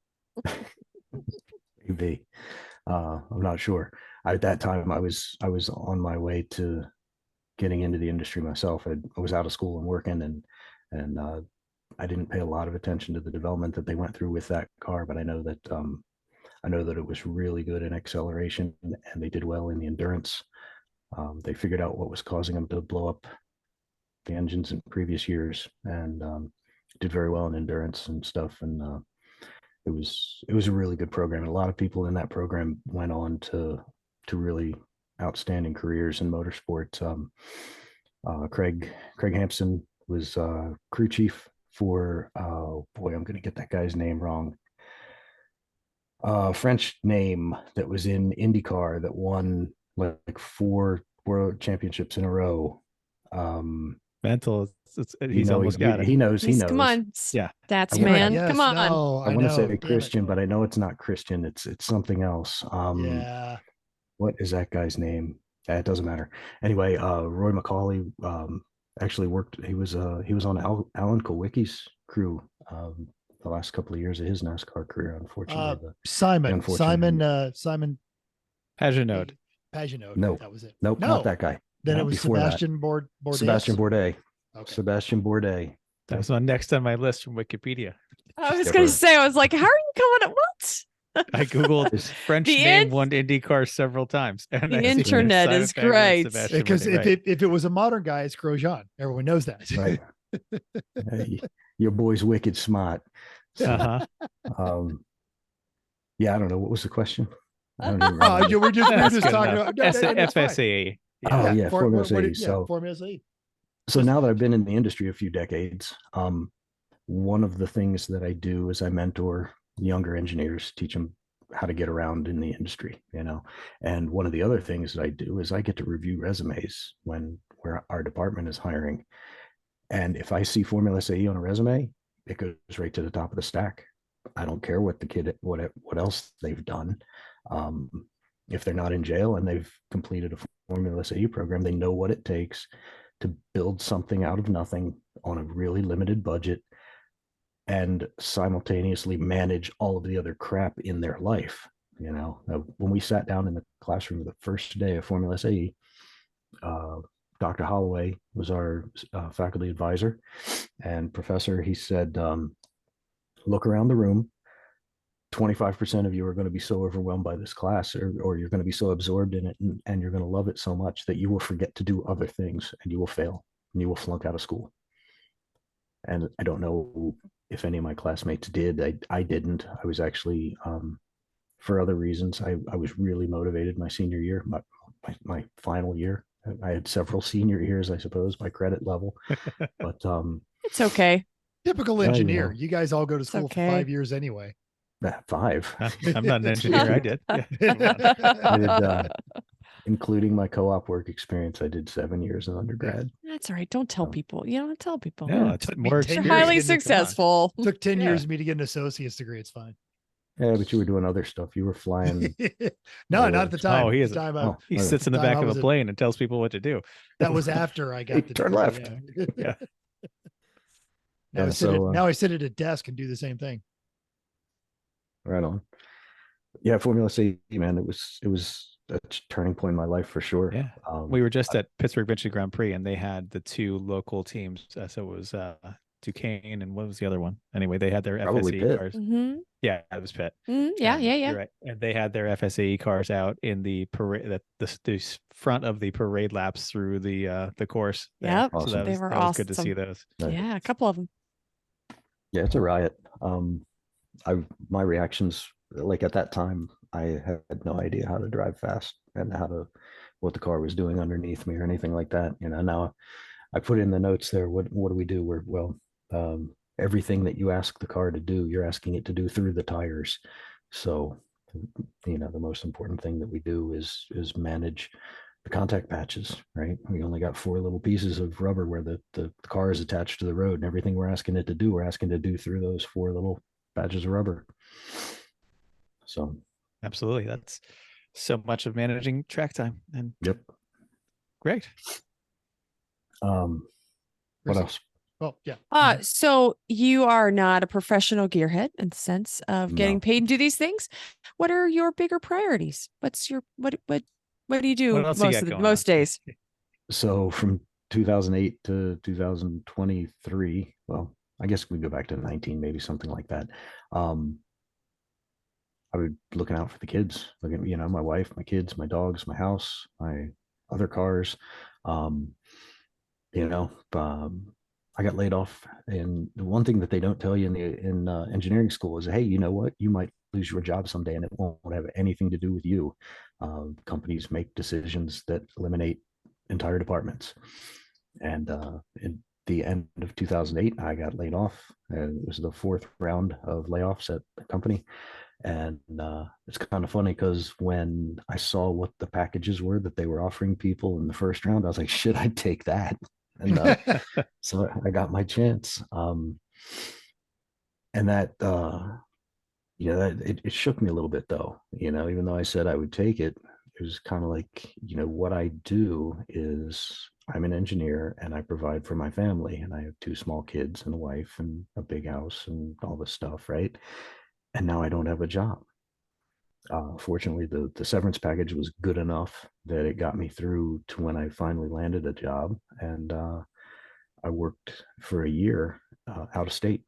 Maybe. I'm not sure. At that time, I was on my way to getting into the industry myself. I was out of school and working, and I didn't pay a lot of attention to the development that they went through with that car, but I know that it was really good in acceleration, and they did well in the endurance. They figured out what was causing them to blow up the engines in previous years, and did very well in endurance and stuff. And it was a really good program. And a lot of people in that program went on to really outstanding careers in motorsports. Craig Hampson was crew chief for, I'm going to get that guy's name wrong. French name that was in IndyCar that won like 4 world championships in a row. Mental. He's almost got it. He knows. Come on. Yeah. That's man. Yes, Come on. no, I want to say Damn Christian, it. but I know it's not Christian. It's something else. Yeah. What is that guy's name? It doesn't matter. Anyway, Roy McCauley actually worked. He was on Alan Kulwicki's crew the last couple of years of his NASCAR career. Unfortunately, Simon Paginode. Paginode. No, that was it. Nope, No. not that guy. Then No, it was before that. Sebastian Bourdais. Sebastian Bourdais. Okay. Sebastian Bourdais. That was next on my list from Wikipedia. I was going to say, I was like, how are you coming at what? I googled French The name in- won IndyCar several times. And The I see internet Simon is Pegg and great. Sebastian Because Bourdais, if it was a modern guy, it's Grosjean. Everyone knows that. Right. Your boy's wicked smart. So, yeah, I don't know. What was the question? I don't even remember. We're just talking about FSAA. Oh yeah, Formula SAE. Yeah, Formula SAE. So now that I've been in the industry a few decades, one of the things that I do is I mentor younger engineers, teach them how to get around in the industry, And one of the other things that I do is I get to review resumes where our department is hiring. And if I see Formula SAE on a resume, it goes right to the top of the stack. I don't care what the kid, what else they've done. If they're not in jail and they've completed a Formula SAE program, they know what it takes to build something out of nothing on a really limited budget and simultaneously manage all of the other crap in their life. When we sat down in the classroom the first day of Formula SAE, Dr. Holloway was our faculty advisor and professor. He said, look around the room. 25% of you are going to be so overwhelmed by this class, or you're going to be so absorbed in it, and you're going to love it so much that you will forget to do other things, and you will fail, and you will flunk out of school. And I don't know if any of my classmates did. I didn't. I was actually, for other reasons, I was really motivated my senior year, my final year. I had several senior years, I suppose, by credit level, but it's okay. Typical engineer. You guys all go to school for 5 years anyway. 5. I'm not an engineer. I did. Yeah. I did, including my co-op work experience. I did 7 years in undergrad. That's all right. Don't tell people. You don't tell people. No, it's more You're highly successful. Took 10 years for me to get an associate's degree. It's fine. Yeah, but you were doing other stuff. You were flying. No, not at the time. Oh, he sits in the back of a plane and tells people what to do. That was after I got the turn degree, left. Yeah. Yeah. Now I sit at a desk and do the same thing. Right on. Yeah, Formula SAE, man, it was a turning point in my life for sure. Yeah, we were just at Pittsburgh Bitchin Grand Prix, and they had the 2 local teams. So it was Duquesne, and what was the other one? Anyway, they had their Probably FSAE Pitt. cars. Mm-hmm. Yeah, it was Pitt. Yeah. You're right. And they had their FSAE cars out in the parade, the front of the parade laps through the course. Yeah, awesome. So they were that was good to awesome. see those. Yeah, a couple of them. Yeah, it's a riot. My reactions, like at that time, I had no idea how to drive fast and what the car was doing underneath me or anything like that. Now I put in the notes there. What do we do? Everything that you ask the car to do, you're asking it to do through the tires. So, the most important thing that we do is manage the contact patches, right? We only got 4 little pieces of rubber where the car is attached to the road, and everything we're asking it to do, we're asking to do through those 4 little patches of rubber. So absolutely, that's so much of managing track time. And yep, great. What else? Well, yeah. So you are not a professional gearhead in the sense of getting paid to do these things. What are your bigger priorities? What's your what do you do most days? So from 2008 to 2023, well, I guess we go back to 19, maybe something like that. I would looking out for the kids, looking at, my wife, my kids, my dogs, my house, my other cars. I got laid off, and the one thing that they don't tell you in engineering school is, hey, you know what? You might lose your job someday, and it won't have anything to do with you. Companies make decisions that eliminate entire departments. And in the end of 2008, I got laid off, and it was the 4th round of layoffs at the company. And it's kind of funny because when I saw what the packages were that they were offering people in the first round, I was like, shit, I'd take that. And so I got my chance. And that, it shook me a little bit though, even though I said I would take it, it was kind of like, what I do is I'm an engineer and I provide for my family, and I have 2 small kids and a wife and a big house and all this stuff. Right. And now I don't have a job. Fortunately, the severance package was good enough that it got me through to when I finally landed a job. And I worked for a year out of state.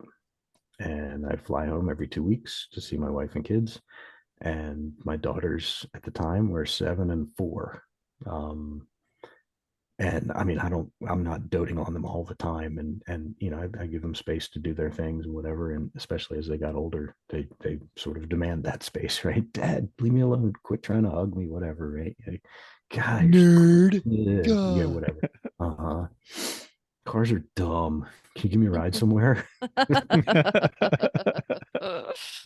And I fly home every 2 weeks to see my wife and kids. And my daughters at the time were 7 and 4. And I mean, I'm not doting on them all the time. And I give them space to do their things and whatever. And especially as they got older, they sort of demand that space, right? Dad, leave me alone. Quit trying to hug me, whatever, right? gosh, Nerd. yeah, God. whatever. Uh-huh. Cars are dumb. Can you give me a ride somewhere?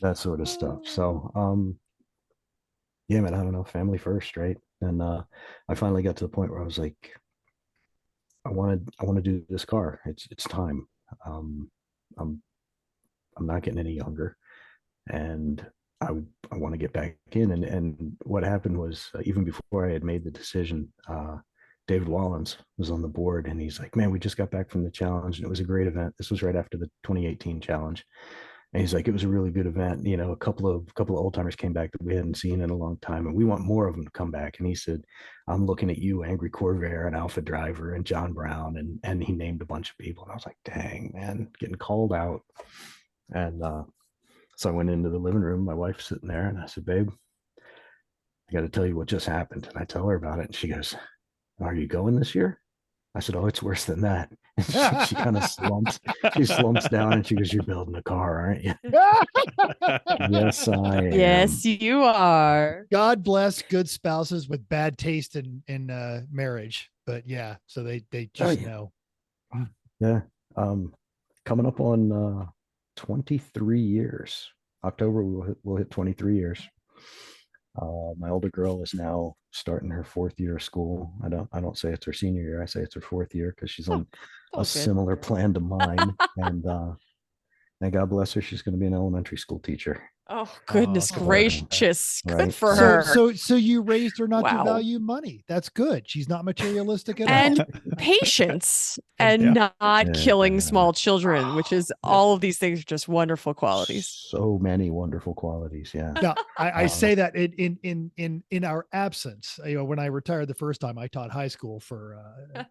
That sort of stuff. So, yeah, man, I don't know, family first, right? And I finally got to the point where I was like, I want to do this car. It's time. Um, I'm I'm not getting any younger, and I want to get back in. And what happened was, even before I had made the decision, David Wallens was on the board, and he's like, "Man, we just got back from the challenge, and it was a great event. This was right after the 2018 challenge." And he's like, "It was a really good event. You know, a couple of old timers came back that we hadn't seen in a long time, and we want more of them to come back." And he said, "I'm looking at you, Angry Corvair, and Alpha Driver, and John Brown," and he named a bunch of people. And I was like, "Dang, man, getting called out." And so I went into the living room. My wife's sitting there, and I said, "Babe, I got to tell you what just happened." And I tell her about it, and she goes, "Are you going this year?" I said, "Oh, it's worse than that." And she kind of slumps. She slumps down, and she goes, "You're building a car, aren't you?" Yes, I am. Yes, you are. God bless good spouses with bad taste in marriage. But yeah, so they just yeah. know. Yeah. Coming up on 23 years. October we'll hit 23 years. My older girl is now starting her 4th year of school. I don't say it's her senior year. I say it's her 4th year because she's on all a good. similar plan to mine. And God bless her, she's going to be an elementary school teacher. Oh, goodness Oh, gracious. Good right. for So her. so you raised her not to Wow. value money. That's good. She's not materialistic at all. And patience and Yeah. not killing Yeah. small children, which is all of these things are just wonderful qualities. So many wonderful qualities. Yeah. Now, I say that in our absence. You know, when I retired the first time, I taught high school for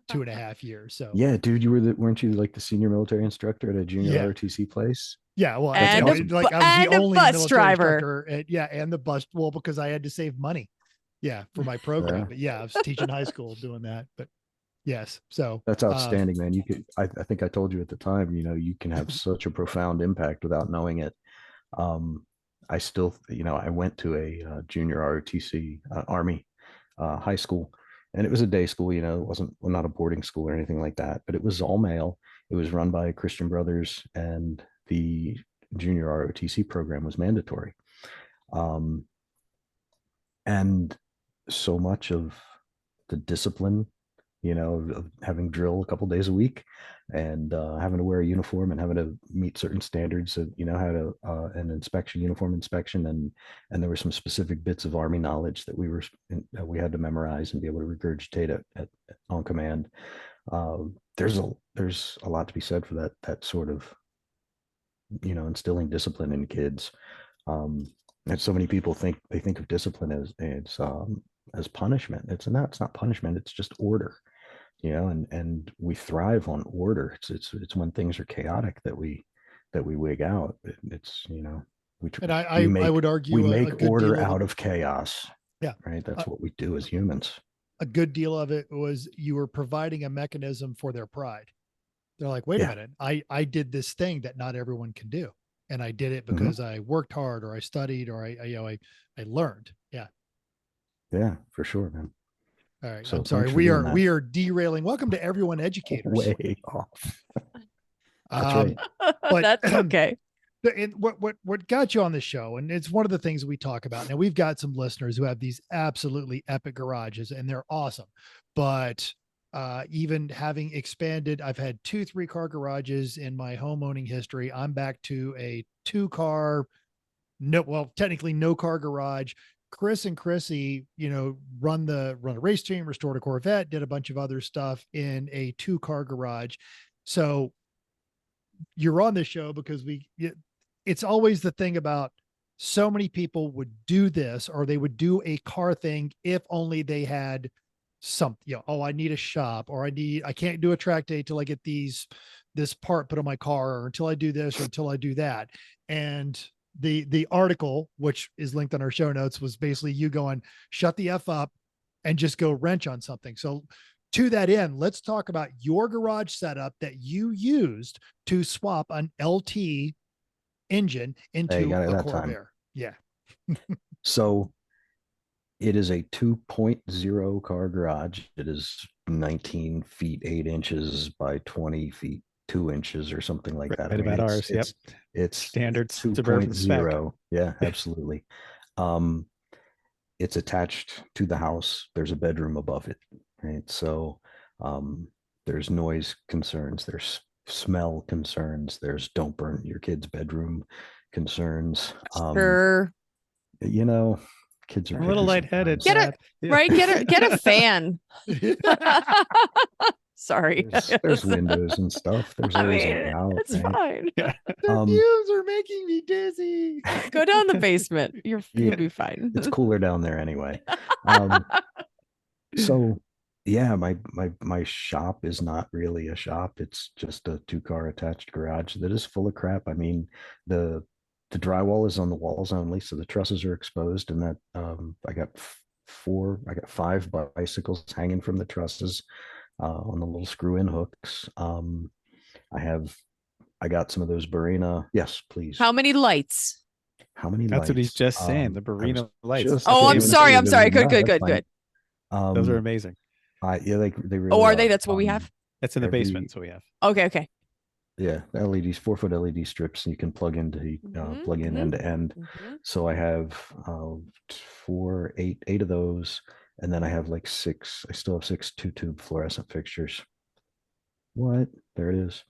2.5 years. So Yeah, dude, weren't you like the senior military instructor at a junior Yeah. ROTC place? yeah, well, And I a was like I bu- was and the a only bus military driver. instructor. And the bus. Well, because I had to save money. Yeah, for my program. Yeah. But yeah, I was teaching high school doing that. But yes, so That's outstanding, man. You could, I think I told you at the time, you know, you can have such a profound impact without knowing it. I still, you know, I went to a junior ROTC Army high school, and it was a day school. You know, it wasn't not a boarding school or anything like that, but it was all male. It was run by Christian Brothers, and the junior ROTC program was mandatory. And so much of the discipline, you know, of having drill a couple days a week, and having to wear a uniform and having to meet certain standards of, you know, how to an inspection, uniform inspection, and there were some specific bits of Army knowledge that we had to memorize and be able to regurgitate on command. There's a lot to be said for that sort of, you know, instilling discipline in kids. And so many people think of discipline as punishment. It's not punishment. It's just order, you know, and we thrive on order. It's when things are chaotic that we wig out. It's, you know, and I would argue we a make good order deal of out it- of chaos. Yeah. Right. That's what we do as humans. a good deal of it was you were providing a mechanism for their pride. They're like, wait a minute, I did this thing that not everyone can do. And I did it because I worked hard, or I studied, or I learned. Yeah. Yeah, for sure, man. All right. So I'm sorry. thanks for We doing are that. derailing. Welcome to Everyone Educators. Way off. That's right. But That's okay. What got you on the show, and it's one of the things we talk about. Now, we've got some listeners who have these absolutely epic garages, and they're awesome. But even having expanded, I've had 2 3-car garages in my home owning history. I'm back to a 2-car, technically no car garage. Chris and Chrissy, you know, run a race team, restored a Corvette, did a bunch of other stuff in a 2-car garage. So you're on the show because it's always the thing about so many people would do this, or they would do a car thing if only they had something, you know, oh, I need a shop, or I can't do a track day till I get this part put on my car, or until I do this, or until I do that. And the article, which is linked on our show notes, was basically you going, shut the F up and just go wrench on something. So to that end, let's talk about your garage setup that you used to swap an LT engine into a Corvair. Yeah. So It is a 2.0 car garage. It is 19 feet 8 inches by 20 feet 2 inches or something like that. Right about ours. Yep. It's Standard suburban spec. 2.0. Yeah, absolutely. It's attached to the house. There's a bedroom above it, right? So there's noise concerns, there's smell concerns, there's don't burn your kid's bedroom concerns. Sure. You know, kids are I'm a little picky lightheaded. sometimes. Get Right? Get a fan. Sorry. There's windows and stuff. There's I always mean, a way out. it's right? fine. Yeah. The views are making me dizzy. Go down the basement. You'll Yeah. be fine. It's cooler down there anyway. So yeah, my shop is not really a shop. It's just a 2-car attached garage that is full of crap. I mean, the drywall is on the walls only, so the trusses are exposed, and that I got 5 bicycles hanging from the trusses on the little screw-in hooks. I got some of those Barina. Yes, please. How many lights? How many That's lights? what he's just saying. The I was Barina lights. just Oh, I'm giving it sorry. to I'm you. sorry. Good, No, good, that's good, fine. good. Those are amazing. Yeah, they really Oh, are they? That's what we have? That's in the every- basement, so we have. Okay. Yeah, LEDs, 4-foot LED strips, and you can plug into plug in end to end. Mhm. So I have 8 of those, and then I have like 6. I still have 6 2-tube fluorescent fixtures. What? There it is.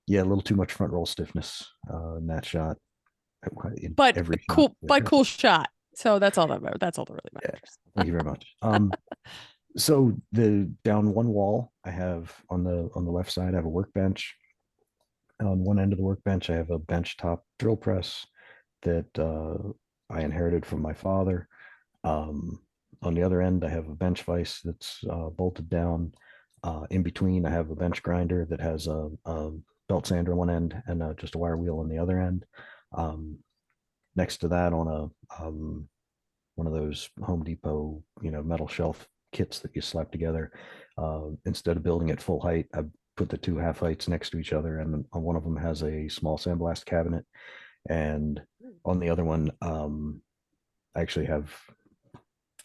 Yeah, a little too much front roll stiffness in that shot. In But every shot. cool shot. So that's all that really matters. Thank you very much. So the down one wall, I have on the left side, I have a workbench. On one end of the workbench, I have a bench top drill press that I inherited from my father. On the other end, I have a bench vise that's bolted down. In between, I have a bench grinder that has a belt sander on one end and just a wire wheel on the other end. Next to that, on a one of those Home Depot, metal shelf kits that you slap together, instead of building it full height, I put the 2 half heights next to each other, and one of them has a small sandblast cabinet, and on the other one, I actually have,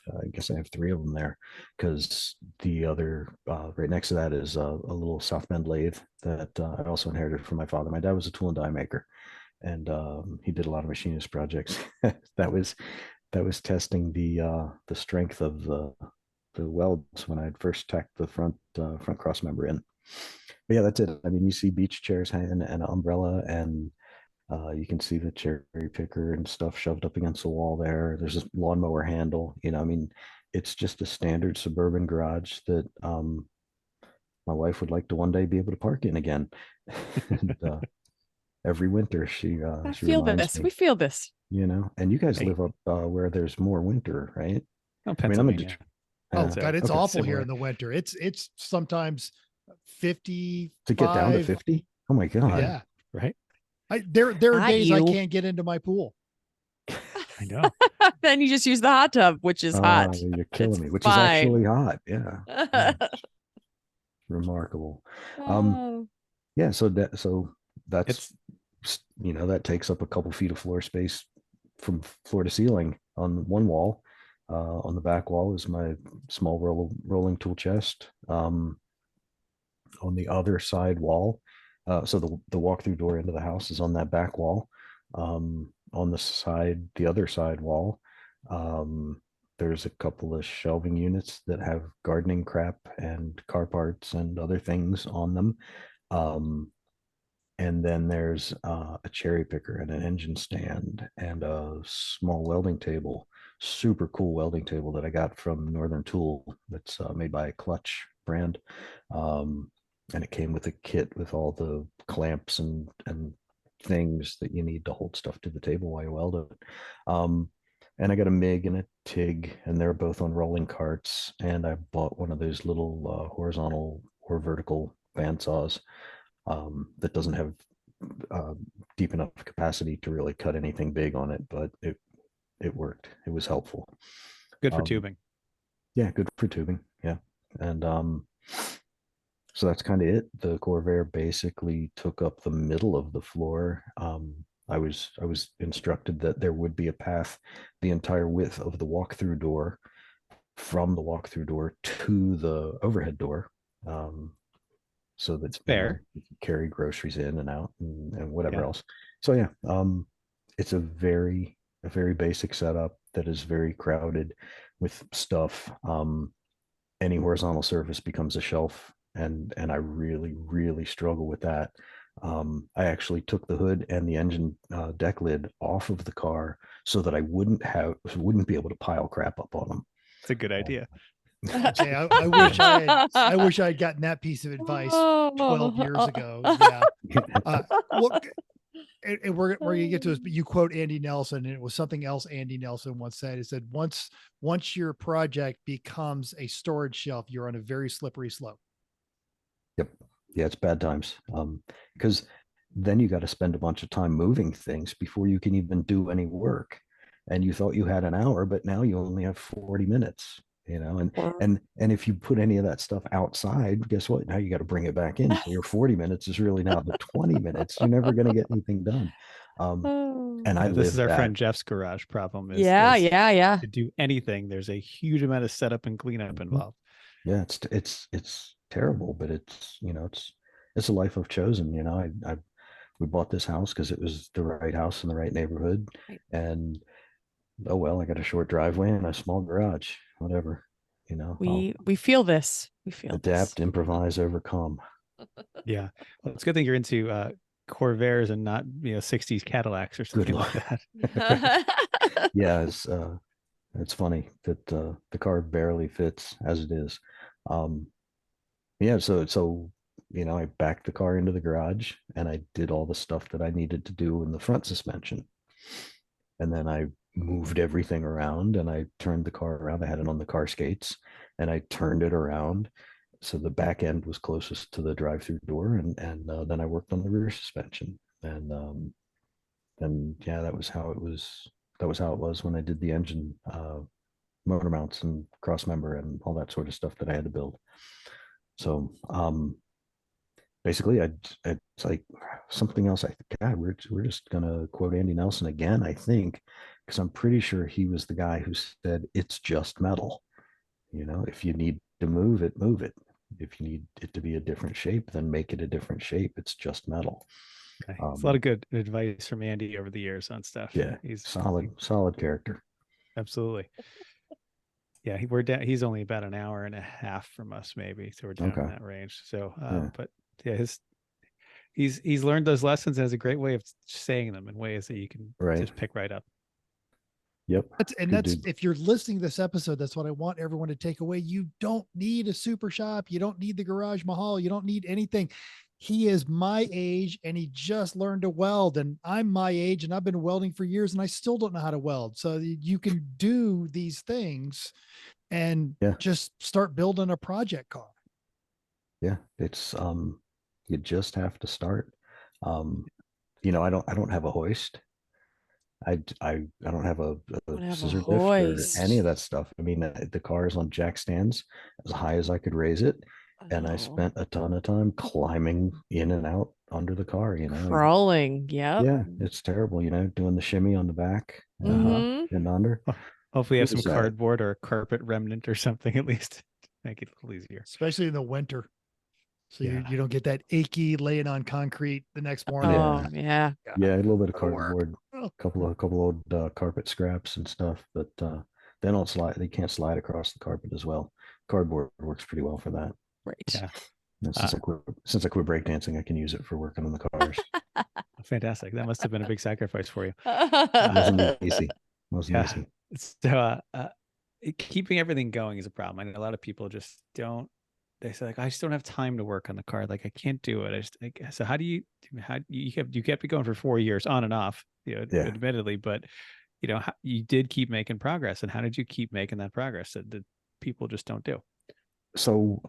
I guess I have 3 of them there, because the other right next to that is a little South Bend lathe that I also inherited from my father. My dad was a tool and die maker, and he did a lot of machinist projects. that was testing the strength of the welds when I had first tacked the front cross member in. But yeah, that's it. I mean, you see beach chairs hanging and an umbrella, and you can see the cherry picker and stuff shoved up against the wall there. There's a lawnmower handle. I mean, it's just a standard suburban garage that my wife would like to one day be able to park in again. And, every winter she feel reminds this. me, We feel this. and you guys Hey. live up where there's more winter, right? Oh, I mean, I'm in Pennsylvania. Oh That's God, it's okay, awful here similar. in the winter. It's sometimes 50 to get down to 50. Oh my god. Yeah, Right? there are Not days I you. can't get into my pool. I know. Then you just use the hot tub, which is hot. You're killing It's me, which fine. is actually hot. Yeah. Remarkable. Oh. Yeah, so that's It's that takes up a couple feet of floor space from floor to ceiling on one wall. On the back wall is my small rolling tool chest. On the other side wall, so the walk-through door into the house is on that back wall. On the other side wall, there's a couple of shelving units that have gardening crap and car parts and other things on them. And then there's a cherry picker and an engine stand and a small welding table, super cool welding table that I got from Northern Tool that's made by Clutch brand. And it came with a kit with all the clamps and things that you need to hold stuff to the table while you weld it. And I got a MIG and a TIG, and they're both on rolling carts. And I bought one of those little horizontal or vertical bandsaws that doesn't have deep enough capacity to really cut anything big on it, but it worked. It was helpful. good for tubing. Yeah, good for tubing. Yeah. And so that's kind of it. The Corvair basically took up the middle of the floor. I was instructed that there would be a path the entire width of the walk-through door, from the walk-through door to the overhead door, so that Fair. you can carry groceries in and out and whatever Yeah. else. So yeah, it's a very basic setup that is very crowded with stuff. Any horizontal surface becomes a shelf, and I really struggle with that. I actually took the hood and the engine deck lid off of the car so that I wouldn't be able to pile crap up on them. It's a good idea. Jay, I wish I had gotten that piece of advice 12 years ago. Yeah. Look, and we're gonna get to this, but you quote Andy Nelson, and it was something else Andy Nelson once said. He said, once your project becomes a storage shelf, you're on a very slippery slope. Yep. Yeah, it's bad times. Because then you got to spend a bunch of time moving things before you can even do any work. And you thought you had an hour, but now you only have 40 minutes, and if you put any of that stuff outside, guess what? Now you got to bring it back in. So your 40 minutes is really now the 20 minutes. You're never going to get anything done. And this is our friend Jeff's garage problem. Yeah. To do anything, there's a huge amount of setup and cleanup involved. Yeah, it's terrible, but it's a life I've chosen. We bought this house because it was the right house in the right neighborhood, and oh well, I got a short driveway and a small garage. Whatever, we feel this. We feel adapt, improvise, overcome. Yeah, well, it's a good thing you're into Corvairs and not 60s Cadillacs or something like that. Yeah, it's funny that the car barely fits as it is. Yeah, so I backed the car into the garage and I did all the stuff that I needed to do in the front suspension, and then I moved everything around and I turned the car around. I had it on the car skates and I turned it around so the back end was closest to the drive-through door, and then I worked on the rear suspension, and yeah, that was how it was when I did the engine, motor mounts and cross member and all that sort of stuff that I had to build. So basically it's like something else. God, we're just gonna quote Andy Nelson again, I think, because I'm pretty sure he was the guy who said it's just metal. If you need to move it, move it. If you need it to be a different shape, then make it a different shape. It's just metal. Okay. It's a lot of good advice from Andy over the years on stuff. Yeah, he's solid character. Absolutely. Yeah, he's only about an hour and a half from us, maybe. So we're down in that range. So, but yeah, he's learned those lessons and has a great way of saying them in ways that you can just pick right up. Yep. That's if you're listening to this episode, that's what I want everyone to take away. You don't need a super shop. You don't need the Garage Mahal. You don't need anything. He is my age and he just learned to weld, and I'm my age and I've been welding for years and I still don't know how to weld. So you can do these things and just start building a project car. Yeah. It's, you just have to start. I don't have a hoist. I don't have a scissor lift or any of that stuff. I mean, the car is on jack stands as high as I could raise it. And I spent a ton of time climbing in and out under the car, crawling. Yeah, it's terrible, doing the shimmy on the back and under. Hopefully you have some cardboard or a carpet remnant or something, at least make it a little easier, especially in the winter. So you don't get that achy laying on concrete the next morning. Yeah, a little bit of cardboard, a couple old carpet scraps and stuff, but they can't slide across the carpet as well. Cardboard works pretty well for that. Right. Yeah. Since I quit breakdancing, I can use it for working on the cars. Fantastic. That must have been a big sacrifice for you. Wasn't easy. Easy. So keeping everything going is a problem. I know a lot of people just don't. They say, like, I just don't have time to work on the car. Like, I can't do it. So how do you kept it going for 4 years on and off, admittedly, but you did keep making progress. And how did you keep making that progress that people just don't do? So,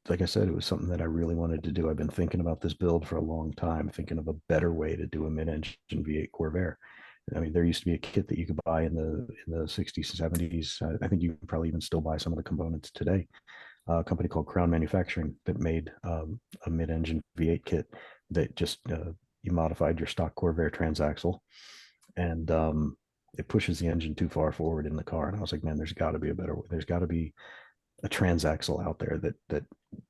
like I said, it was something that I really wanted to do. I've been thinking about this build for a long time, thinking of a better way to do a mid-engine V8 Corvair. I mean, there used to be a kit that you could buy in the 60s, 70s. I think you can probably even still buy some of the components today. A company called Crown Manufacturing that made a mid-engine V8 kit that just you modified your stock Corvair transaxle, and it pushes the engine too far forward in the car. And I was like, man, there's got to be a better way. There's got to be a transaxle out there that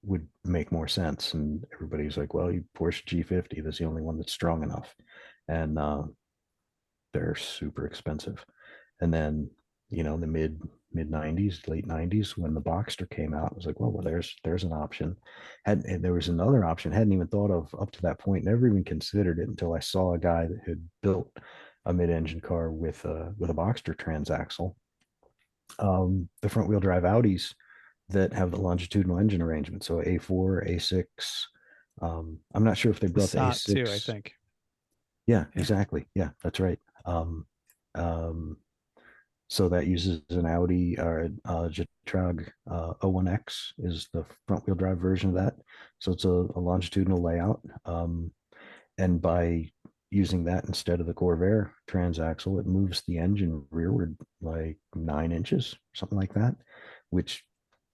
would make more sense. And everybody's like, well, you Porsche G50, that's the only one that's strong enough. And they're super expensive. And then, you know, the mid 90s, late 90s, when the Boxster came out, I was like, well, there's an option. And there was another option, hadn't even thought of up to that point, never even considered it until I saw a guy that had built a mid-engine car with a Boxster transaxle. The front wheel drive Audis that have the longitudinal engine arrangement. So A4, A6. I'm not sure if they brought the A6 too, I think. Yeah, exactly. Yeah, that's right. So that uses an Audi or Getrag O1X is the front wheel drive version of that. So it's a longitudinal layout. And by using that instead of the Corvair transaxle, it moves the engine rearward like 9 inches, something like that, which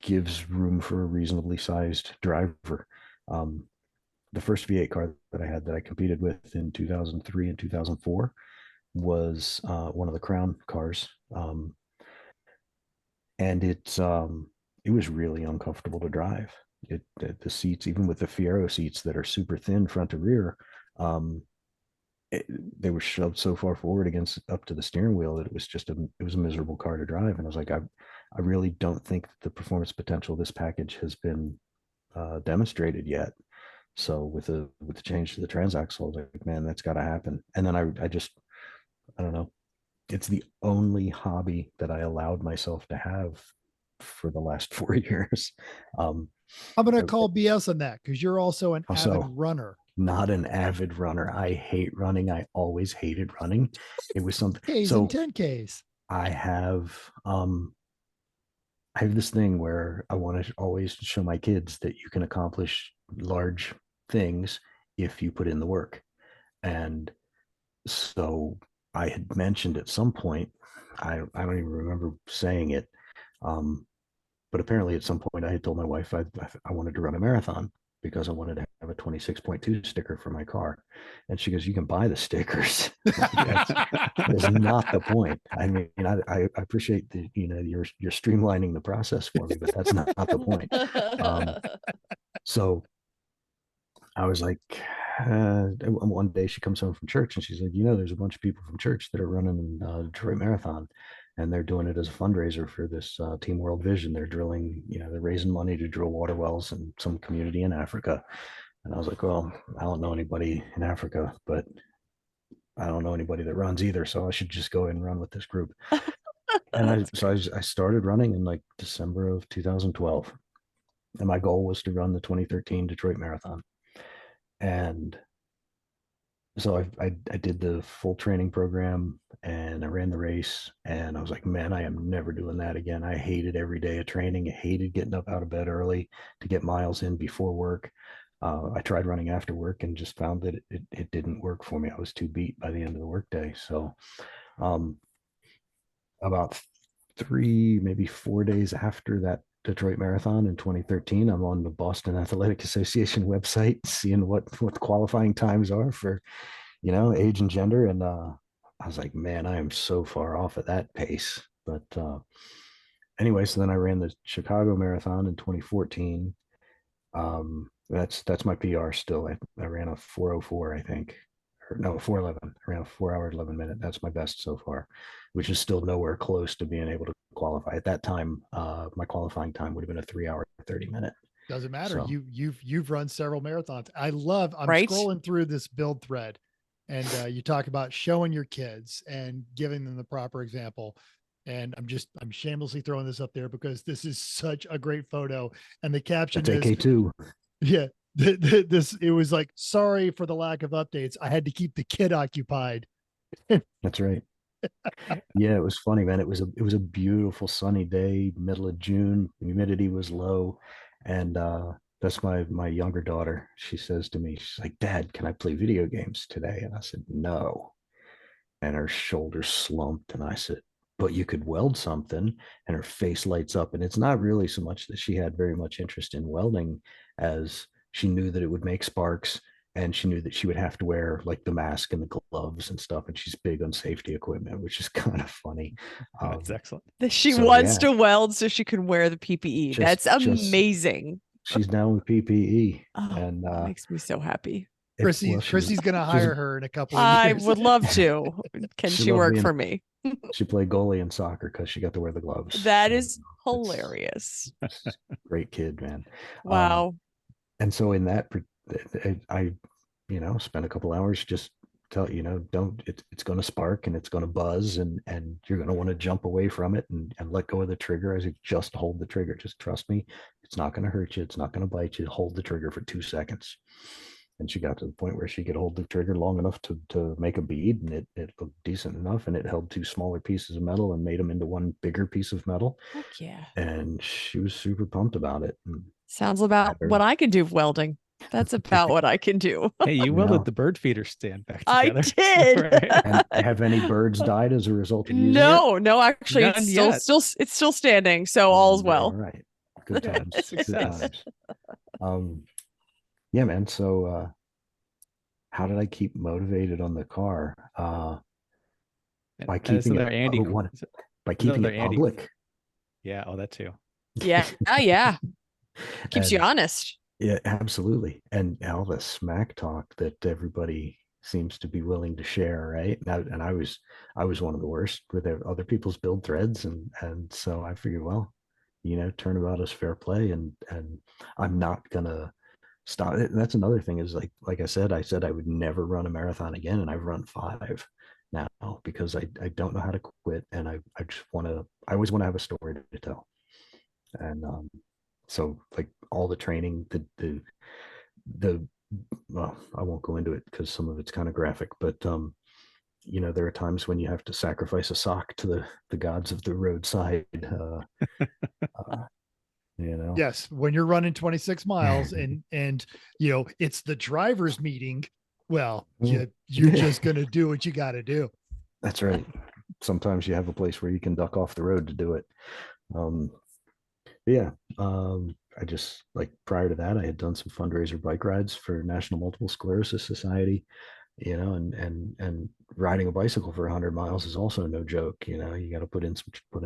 gives room for a reasonably sized driver. The first V8 car that I had that I competed with in 2003 and 2004 was one of the Crown cars. And it was really uncomfortable to drive. The seats, even with the Fiero seats that are super thin front to rear, they were shoved so far forward up to the steering wheel that it was a miserable car to drive. And I was like, I really don't think the performance potential of this package has been demonstrated yet. So with the change to the transaxle, I was like, man, that's got to happen. And then I don't know. It's the only hobby that I allowed myself to have for the last 4 years. I'm going to call BS on that because you're also an avid runner. Not an avid runner. I hate running. I always hated running. It was something. Ks so and 10Ks. I have this thing where I want to always show my kids that you can accomplish large things if you put in the work. And so I had mentioned at some point, I don't even remember saying it, but apparently at some point I had told my wife I wanted to run a marathon because I wanted to have a 26.2 sticker for my car. And she goes, you can buy the stickers. That's not the point. I mean, I appreciate you're streamlining the process for me, but that's not the point. So I was like, one day she comes home from church and she's like, there's a bunch of people from church that are running Detroit Marathon, and they're doing it as a fundraiser for this Team World Vision. They're drilling, they're raising money to drill water wells in some community in Africa. And I was like, well, I don't know anybody in Africa, but I don't know anybody that runs either. So I should just go ahead and run with this group. And I started running in like December of 2012. And my goal was to run the 2013 Detroit Marathon. And so I did the full training program and I ran the race, and I was like, man, I am never doing that again. I hated every day of training. I hated getting up out of bed early to get miles in before work. I tried running after work and just found that it didn't work for me. I was too beat by the end of the workday. So about 3, maybe 4 days after that Detroit Marathon in 2013, I'm on the Boston Athletic Association website, seeing what qualifying times are for, age and gender. And I was like, man, I am so far off at that pace. But anyway, so then I ran the Chicago Marathon in 2014. That's my PR still. I ran a 4:04, I think. Or no, 4:11. I ran a 4 hour 11 minute. That's my best so far, which is still nowhere close to being able to qualify. At that time, my qualifying time would have been a 3 hour 30 minute. Doesn't matter. So, you've run several marathons. I'm scrolling through this build thread, and you talk about showing your kids and giving them the proper example. And I'm shamelessly throwing this up there because this is such a great photo. And the caption is AK2. Yeah. It was like, sorry for the lack of updates. I had to keep the kid occupied. That's right. Yeah, it was funny, man. It was a beautiful sunny day, middle of June. Humidity was low, and that's my younger daughter. She says to me, she's like, Dad, can I play video games today? And I said, no. And her shoulders slumped, and I said, but you could weld something. And her face lights up. And it's not really so much that she had very much interest in welding as she knew that it would make sparks and she knew that she would have to wear like the mask and the gloves and stuff, and she's big on safety equipment, which is kind of funny. That's excellent. She so, wants yeah. to weld so she can wear the PPE. That's amazing. She's down with PPE, Oh, and that makes me so happy. Chrissy's gonna hire her in a couple of years. I would love to. Can she work for me? She played goalie in soccer because she got to wear the gloves. That is hilarious. Great kid, man. Wow. And so in that, I spent a couple hours just it's going to spark and it's going to buzz, and you're going to want to jump away from it and let go of the trigger. As you just hold the trigger, just trust me, it's not going to hurt you, it's not going to bite you. Hold the trigger for 2 seconds. And she got to the point where she could hold the trigger long enough to make a bead, and it looked decent enough, and it held 2 smaller pieces of metal and made them into 1 bigger piece of metal. Heck yeah. And she was super pumped about it. Sounds about what I can do with welding. That's about what I can do. Hey, you welded the bird feeder stand back together. I did. Right. And have any birds died as a result of using it? No, actually, it's still standing, so all's well. All right. Good times. Success. Good times. Yeah, man. So how did I keep motivated on the car? By keeping it public. Yeah. Oh, that too. Yeah. Yeah. Keeps you honest. Yeah, absolutely. And all the smack talk that everybody seems to be willing to share, right? And I was one of the worst with other people's build threads, and so I figured, well, turnabout is fair play, and I'm not gonna stop. That's another thing is like I said I would never run a marathon again, and I've run 5 now because I don't know how to quit, and I always want to have a story to tell. And so like all the training, well, I won't go into it because some of it's kind of graphic, but there are times when you have to sacrifice a sock to the gods of the roadside. Yes, when you're running 26 miles and it's the driver's meeting, well, you're just gonna do what you got to do. That's right. Sometimes you have a place where you can duck off the road to do it. I just, like, prior to that, I had done some fundraiser bike rides for National Multiple Sclerosis Society, and riding a bicycle for 100 miles is also no joke. You got to put in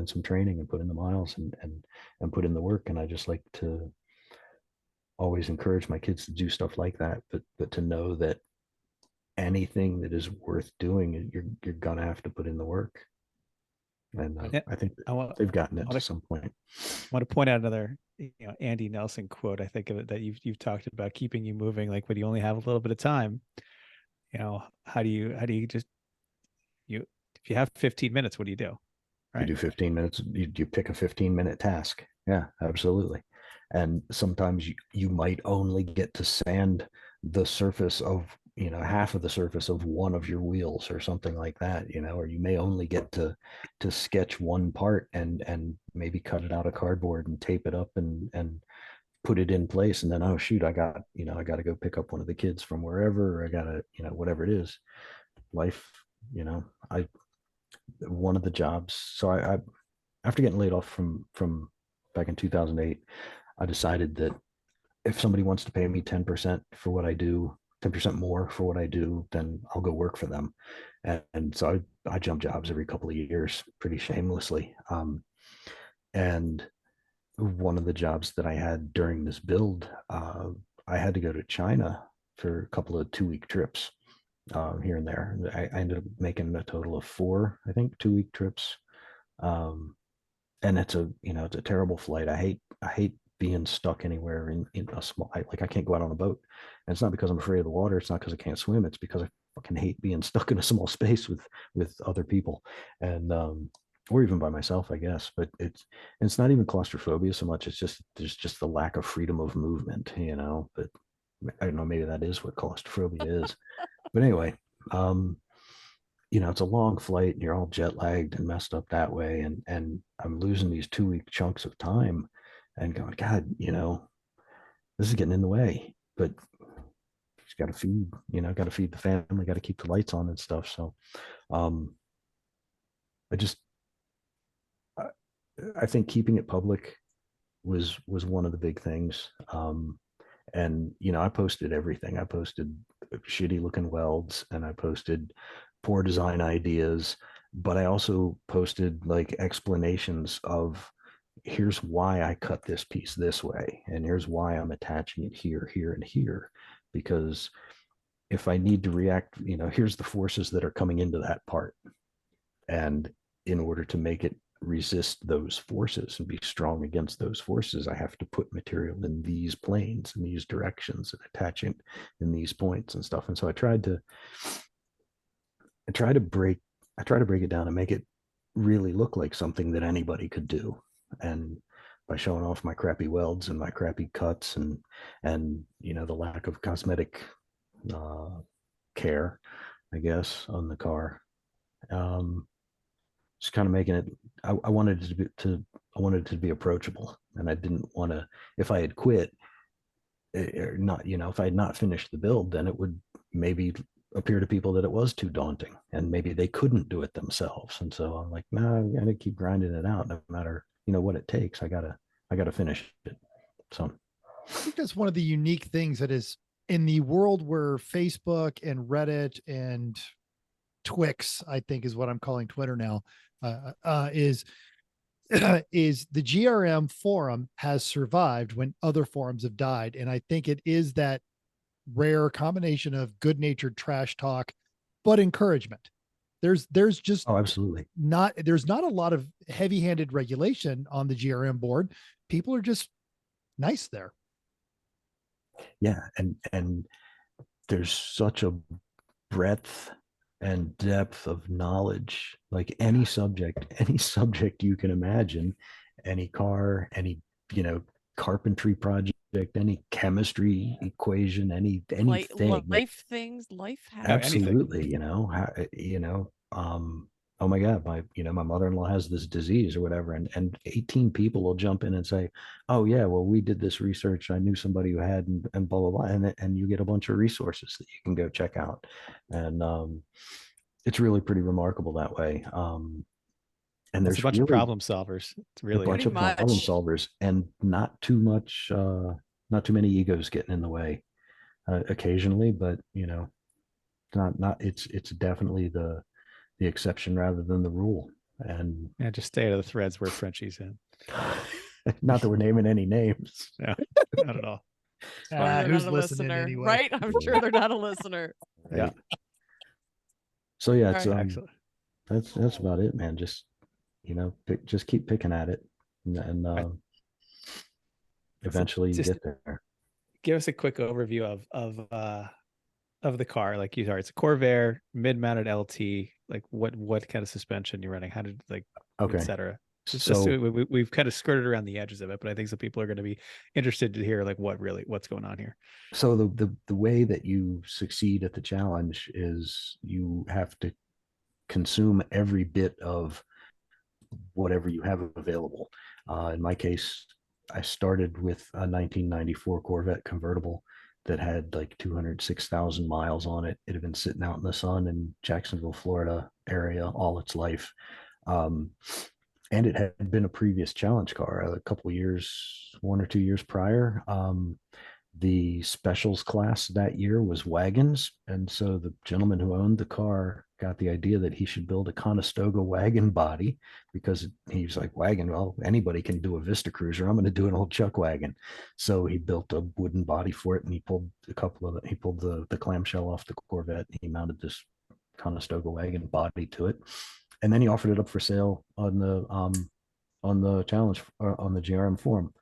some training and put in the miles and put in the work. And I just like to always encourage my kids to do stuff like that, but to know that anything that is worth doing, you're gonna have to put in the work. And I think they've gotten it to some point. I want to point out another, Andy Nelson quote. I think of it that you've talked about keeping you moving, like when you only have a little bit of time. How do you if you have 15 minutes, what do you do? Right? You do 15 minutes. You pick a 15-minute task. Yeah, absolutely. And sometimes you might only get to sand the surface of half of the surface of one of your wheels or something like that, or you may only get to sketch one part and maybe cut it out of cardboard and tape it up and put it in place. And then, oh shoot, I got to go pick up one of the kids from wherever, or I gotta, whatever it is, life, one of the jobs. So I after getting laid off from back in 2008, I decided that if somebody wants to pay me 10% for what I do, 10% more for what I do, then I'll go work for them. And so I jump jobs every couple of years pretty shamelessly. And one of the jobs that I had during this build, I had to go to China for a couple of 2-week trips here and there. I ended up making a total of 4, I think, 2-week trips. And it's a terrible flight. I hate being stuck anywhere in a small, I can't go out on a boat. And it's not because I'm afraid of the water. It's not because I can't swim. It's because I fucking hate being stuck in a small space with other people, and or even by myself, I guess. But it's not even claustrophobia so much. It's just there's just the lack of freedom of movement, But I don't know, maybe that is what claustrophobia is. But anyway, it's a long flight and you're all jet lagged and messed up that way, and I'm losing these 2-week chunks of time and going, God, this is getting in the way. But just got to feed, got to feed the family, got to keep the lights on and stuff. So I think keeping it public was one of the big things. And I posted everything. I posted shitty looking welds, and I posted poor design ideas, but I also posted like explanations of here's why I cut this piece this way, and here's why I'm attaching it here, here, and here, because if I need to react, here's the forces that are coming into that part. And in order to make it resist those forces and be strong against those forces, I have to put material in these planes, in these directions, and attach it in these points and stuff. And so I try to break it down and make it really look like something that anybody could do. And by showing off my crappy welds and my crappy cuts and the lack of cosmetic care, I guess, on the car, just kind of making it. I wanted it to be approachable, and I didn't want to. If I had quit, or not, if I had not finished the build, then it would maybe appear to people that it was too daunting, and maybe they couldn't do it themselves. And so I'm like, no, I gotta keep grinding it out, no matter what it takes. I gotta finish it. So I think that's one of the unique things that is in the world where Facebook and Reddit and Twix, I think is what I'm calling Twitter now, is the GRM forum has survived when other forums have died. And I think it is that rare combination of good-natured trash talk, but encouragement. There's just absolutely there's not a lot of heavy-handed regulation on the GRM board. People are just nice there. Yeah. And there's such a breadth and depth of knowledge, like any subject you can imagine, any car, any carpentry project, any chemistry equation, anything, life things, life habits. Absolutely. Oh my God, my mother-in-law has this disease or whatever. And 18 people will jump in and say, oh yeah, well, we did this research. I knew somebody who had, and blah, blah, blah. And you get a bunch of resources that you can go check out. And it's really pretty remarkable that way. And there's a bunch of problem solvers. It's really a bunch of problem solvers, and not too many egos getting in the way occasionally, but it's definitely the exception rather than the rule. And yeah, just stay out of the threads where Frenchie's in. Not that we're naming any names. No, not at all. Who's listening anyway? Right? I'm sure they're not a listener. Right. Yeah. So yeah, it's excellent. That's about it, man. Just just keep picking at it, and eventually you get there. Give us a quick overview of the car. Like it's a Corvair mid-mounted LT. Like what kind of suspension you're running? How did etc. So we've kind of skirted around the edges of it, but I think some people are going to be interested to hear like what's going on here. So the way that you succeed at the challenge is you have to consume every bit of whatever you have available. In my case, I started with a 1994 Corvette convertible that had like 206,000 miles on it. It had been sitting out in the sun in Jacksonville, Florida area all its life. And it had been a previous challenge car a couple of years, 1 or 2 years prior. The specials class that year was wagons. And so the gentleman who owned the car got the idea that he should build a Conestoga wagon body, because he's like, wagon, well, anybody can do a Vista Cruiser. I'm going to do an old chuck wagon. So he built a wooden body for it, and he pulled the clamshell off the Corvette, and he mounted this Conestoga wagon body to it. And then he offered it up for sale on the challenge, on the GRM forum.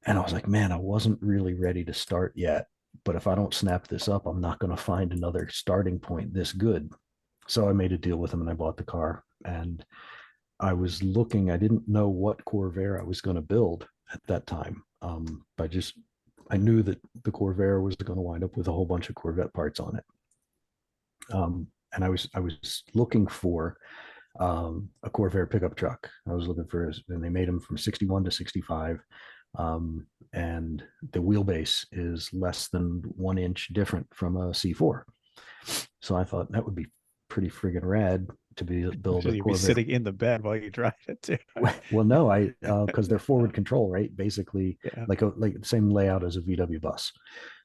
And I was like, man, I wasn't really ready to start yet. But if I don't snap this up, I'm not going to find another starting point this good. So I made a deal with him and I bought the car. And I was looking, I didn't know what Corvair I was going to build at that time. I knew that the Corvair was going to wind up with a whole bunch of Corvette parts on it. And I was looking for a Corvair pickup truck. I was looking for, and they made them from 61 to 65. And the wheelbase is less than 1 inch different from a C4. So I thought that would be pretty friggin' rad to build a Corvair. You'd be sitting in the bed while you drive it too. Well, no, because they're forward control, right? Basically, like the same layout as a VW bus.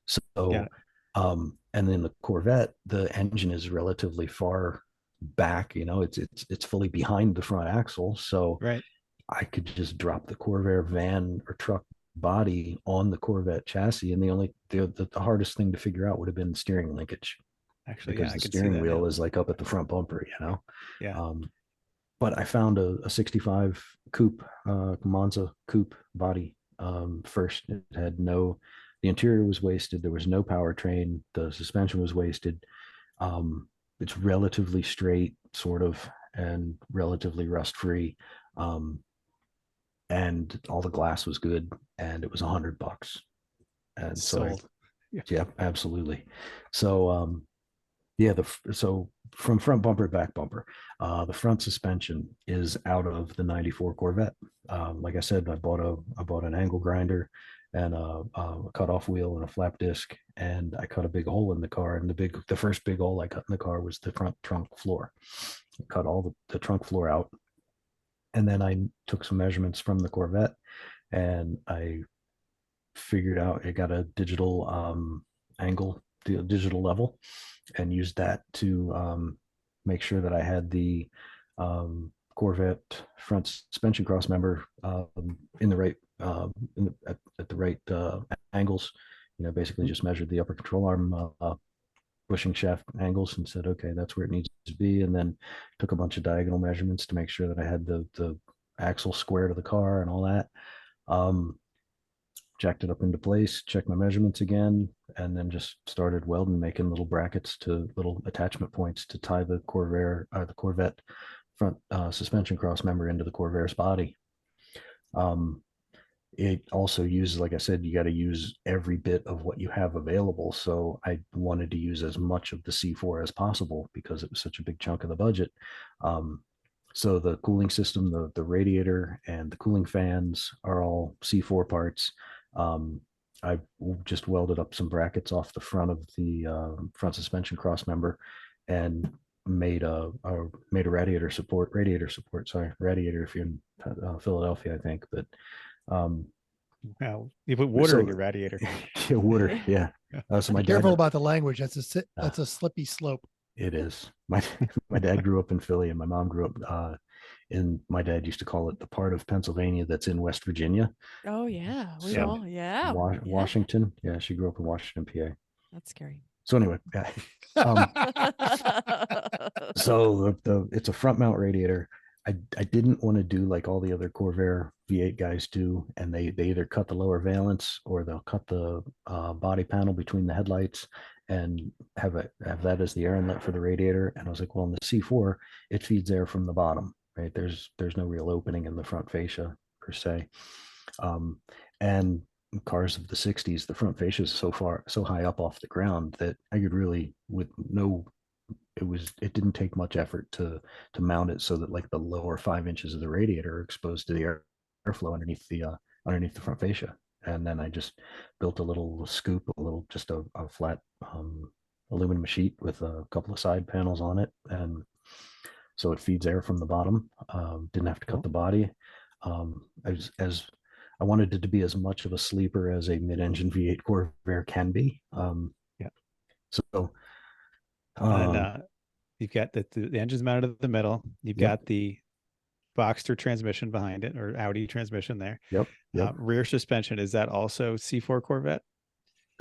So, And then the Corvette, the engine is relatively far back. It's fully behind the front axle, so Right. I could just drop the Corvair van or truck body on the Corvette chassis, and the hardest thing to figure out would have been steering linkage, Actually, because yeah, I the can see steering that wheel now. is like up at the front bumper, Yeah. But I found a 65 coupe, Monza coupe body. First, it had the interior was wasted. There was no powertrain. The suspension was wasted. It's relatively straight, sort of, and relatively rust free. And all the glass was good, and it was $100. And Sold. yeah, absolutely. So, yeah, so from front bumper to back bumper, the front suspension is out of the '94 Corvette. Like I said, I bought an angle grinder and a cutoff wheel and a flap disc, and I cut a big hole in the car. And the first big hole I cut in the car was the front trunk floor. I cut all the trunk floor out, and then I took some measurements from the Corvette, and I figured out, I got a digital angle, the digital level, and used that to make sure that I had the Corvette front suspension cross member in the right at the right angles. Basically just measured the upper control arm bushing shaft angles and said, okay, that's where it needs to be. And then took a bunch of diagonal measurements to make sure that I had the axle square to the car and all that. Jacked it up into place, checked my measurements again, and then just started welding, making little brackets to little attachment points to tie the Corvette front suspension cross member into the Corvair's body. It also uses, like I said, you got to use every bit of what you have available. So I wanted to use as much of the C4 as possible because it was such a big chunk of the budget. So the cooling system, the radiator and the cooling fans are all C4 parts. I just welded up some brackets off the front of the front suspension cross member and made a radiator support. Radiator if you're in Philadelphia, I think. But Wow, you put water in your radiator. Yeah, water. Yeah. So Be careful about the language. That's a slippy slope. It is. My dad grew up in Philly, and my mom grew up my dad used to call it the part of Pennsylvania that's in West Virginia. Oh yeah, we So, all yeah. Washington. Yeah, she grew up in Washington, PA. That's scary. So anyway, yeah. So it's a front mount radiator. I didn't want to do like all the other Corvair V8 guys do, and they either cut the lower valance or they'll cut the body panel between the headlights and have that as the air inlet for the radiator. And I was like, well, in the C4, it feeds air from the bottom, right? There's no real opening in the front fascia per se. And cars of the 60s, the front fascia is so high up off the ground that I could really, it didn't take much effort to mount it so that like the lower 5 inches of the radiator are exposed to the airflow underneath the front fascia. And then I just built a little scoop, just a flat aluminum sheet with a couple of side panels on it, and so it feeds air from the bottom. Didn't have to cut the body. I wanted it to be as much of a sleeper as a mid-engine V8 Corvair can be. Yeah. So and you've got the engine's mounted in the middle. You've got the Boxster transmission behind it, or Audi transmission there. Yep. Rear suspension, is that also C4 Corvette?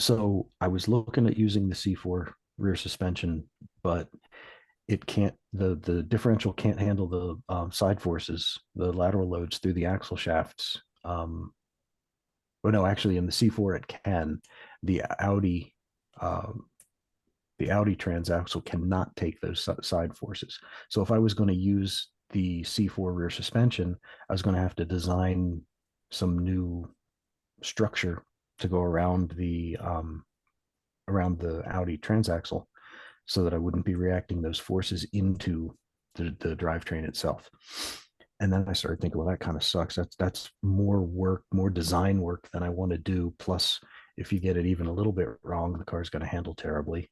So I was looking at using the C4 rear suspension, but it can't. The differential can't handle the side forces, the lateral loads through the axle shafts. Well, no, actually, in the C4 it can. The Audi transaxle cannot take those side forces. So if I was going to use the C4 rear suspension, I was going to have to design some new structure to go around the Audi transaxle so that I wouldn't be reacting those forces into the drivetrain itself. And then I started thinking, well, that kind of sucks. That's more work, more design work than I want to do. Plus, if you get it even a little bit wrong, the car's going to handle terribly.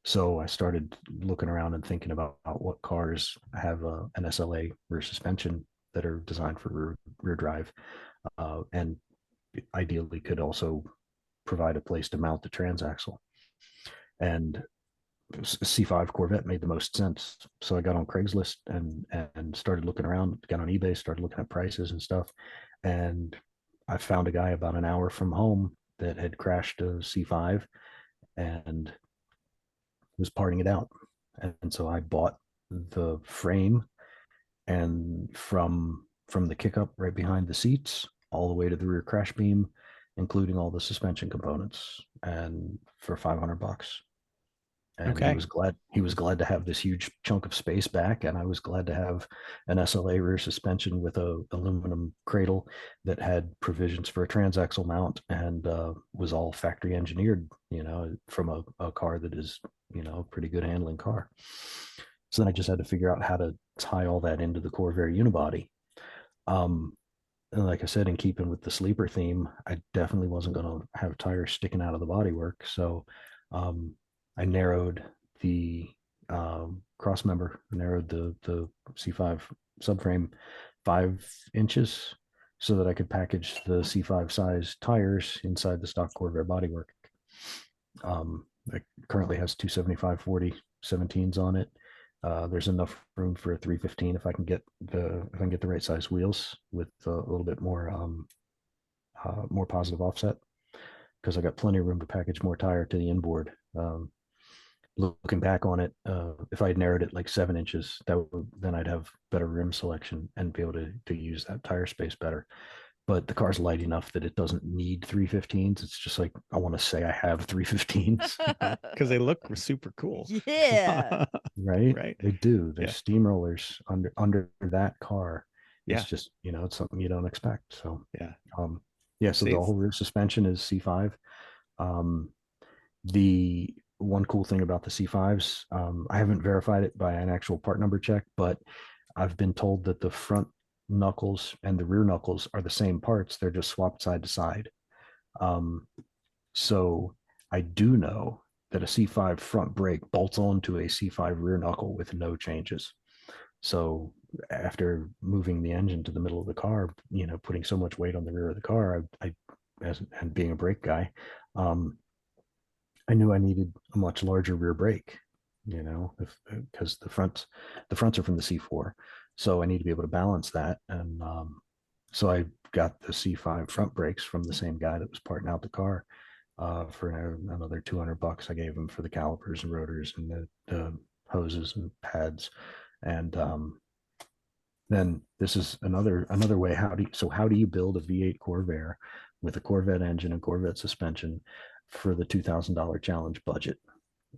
So I started looking around and thinking about what cars have an SLA rear suspension that are designed for rear drive, and ideally could also provide a place to mount the transaxle. And C5 Corvette made the most sense. So I got on Craigslist and started looking around, got on eBay, started looking at prices and stuff. And I found a guy about an hour from home that had crashed a C5 and was parting it out. And so I bought the frame, and from the kick-up right behind the seats all the way to the rear crash beam, including all the suspension components, and for $500. And Okay. he was glad to have this huge chunk of space back, and I was glad to have an SLA rear suspension with a aluminum cradle that had provisions for a transaxle mount, and was all factory engineered, from a car that is, a pretty good handling car. So then I just had to figure out how to tie all that into the Corvair unibody. And like I said, in keeping with the sleeper theme, I definitely wasn't going to have tires sticking out of the bodywork. So I narrowed the cross member, narrowed the C5 subframe 5 inches so that I could package the C5 size tires inside the stock Corvair bodywork. It currently has 275/40 17s on it. There's enough room for a 315 if I can get the right size wheels with a little bit more positive offset, because I got plenty of room to package more tire to the inboard. Looking back on it, if I had narrowed it like 7 inches, then I'd have better rim selection and be able to use that tire space better. But the car's light enough that it doesn't need 315s. It's just like, I want to say I have 315s. Because they look super cool. Yeah. Right? They do. They're Yeah. steamrollers under that car. Yeah. It's just, it's something you don't expect. So yeah. So the whole rear suspension is C5. The one cool thing about the C5s, I haven't verified it by an actual part number check, but I've been told that the front knuckles and the rear knuckles are the same parts. They're just swapped side to side. So I do know that a C5 front brake bolts onto a C5 rear knuckle with no changes. So after moving the engine to the middle of the car, putting so much weight on the rear of the car, and being a brake guy, I knew I needed a much larger rear brake, because the fronts are from the C4. So I need to be able to balance that. And so I got the C5 front brakes from the same guy that was parting out the car for another $200. I gave him for the calipers and rotors and the hoses and pads. And then this is another way. How do you build a V8 Corvair with a Corvette engine and Corvette suspension for the $2,000 challenge budget?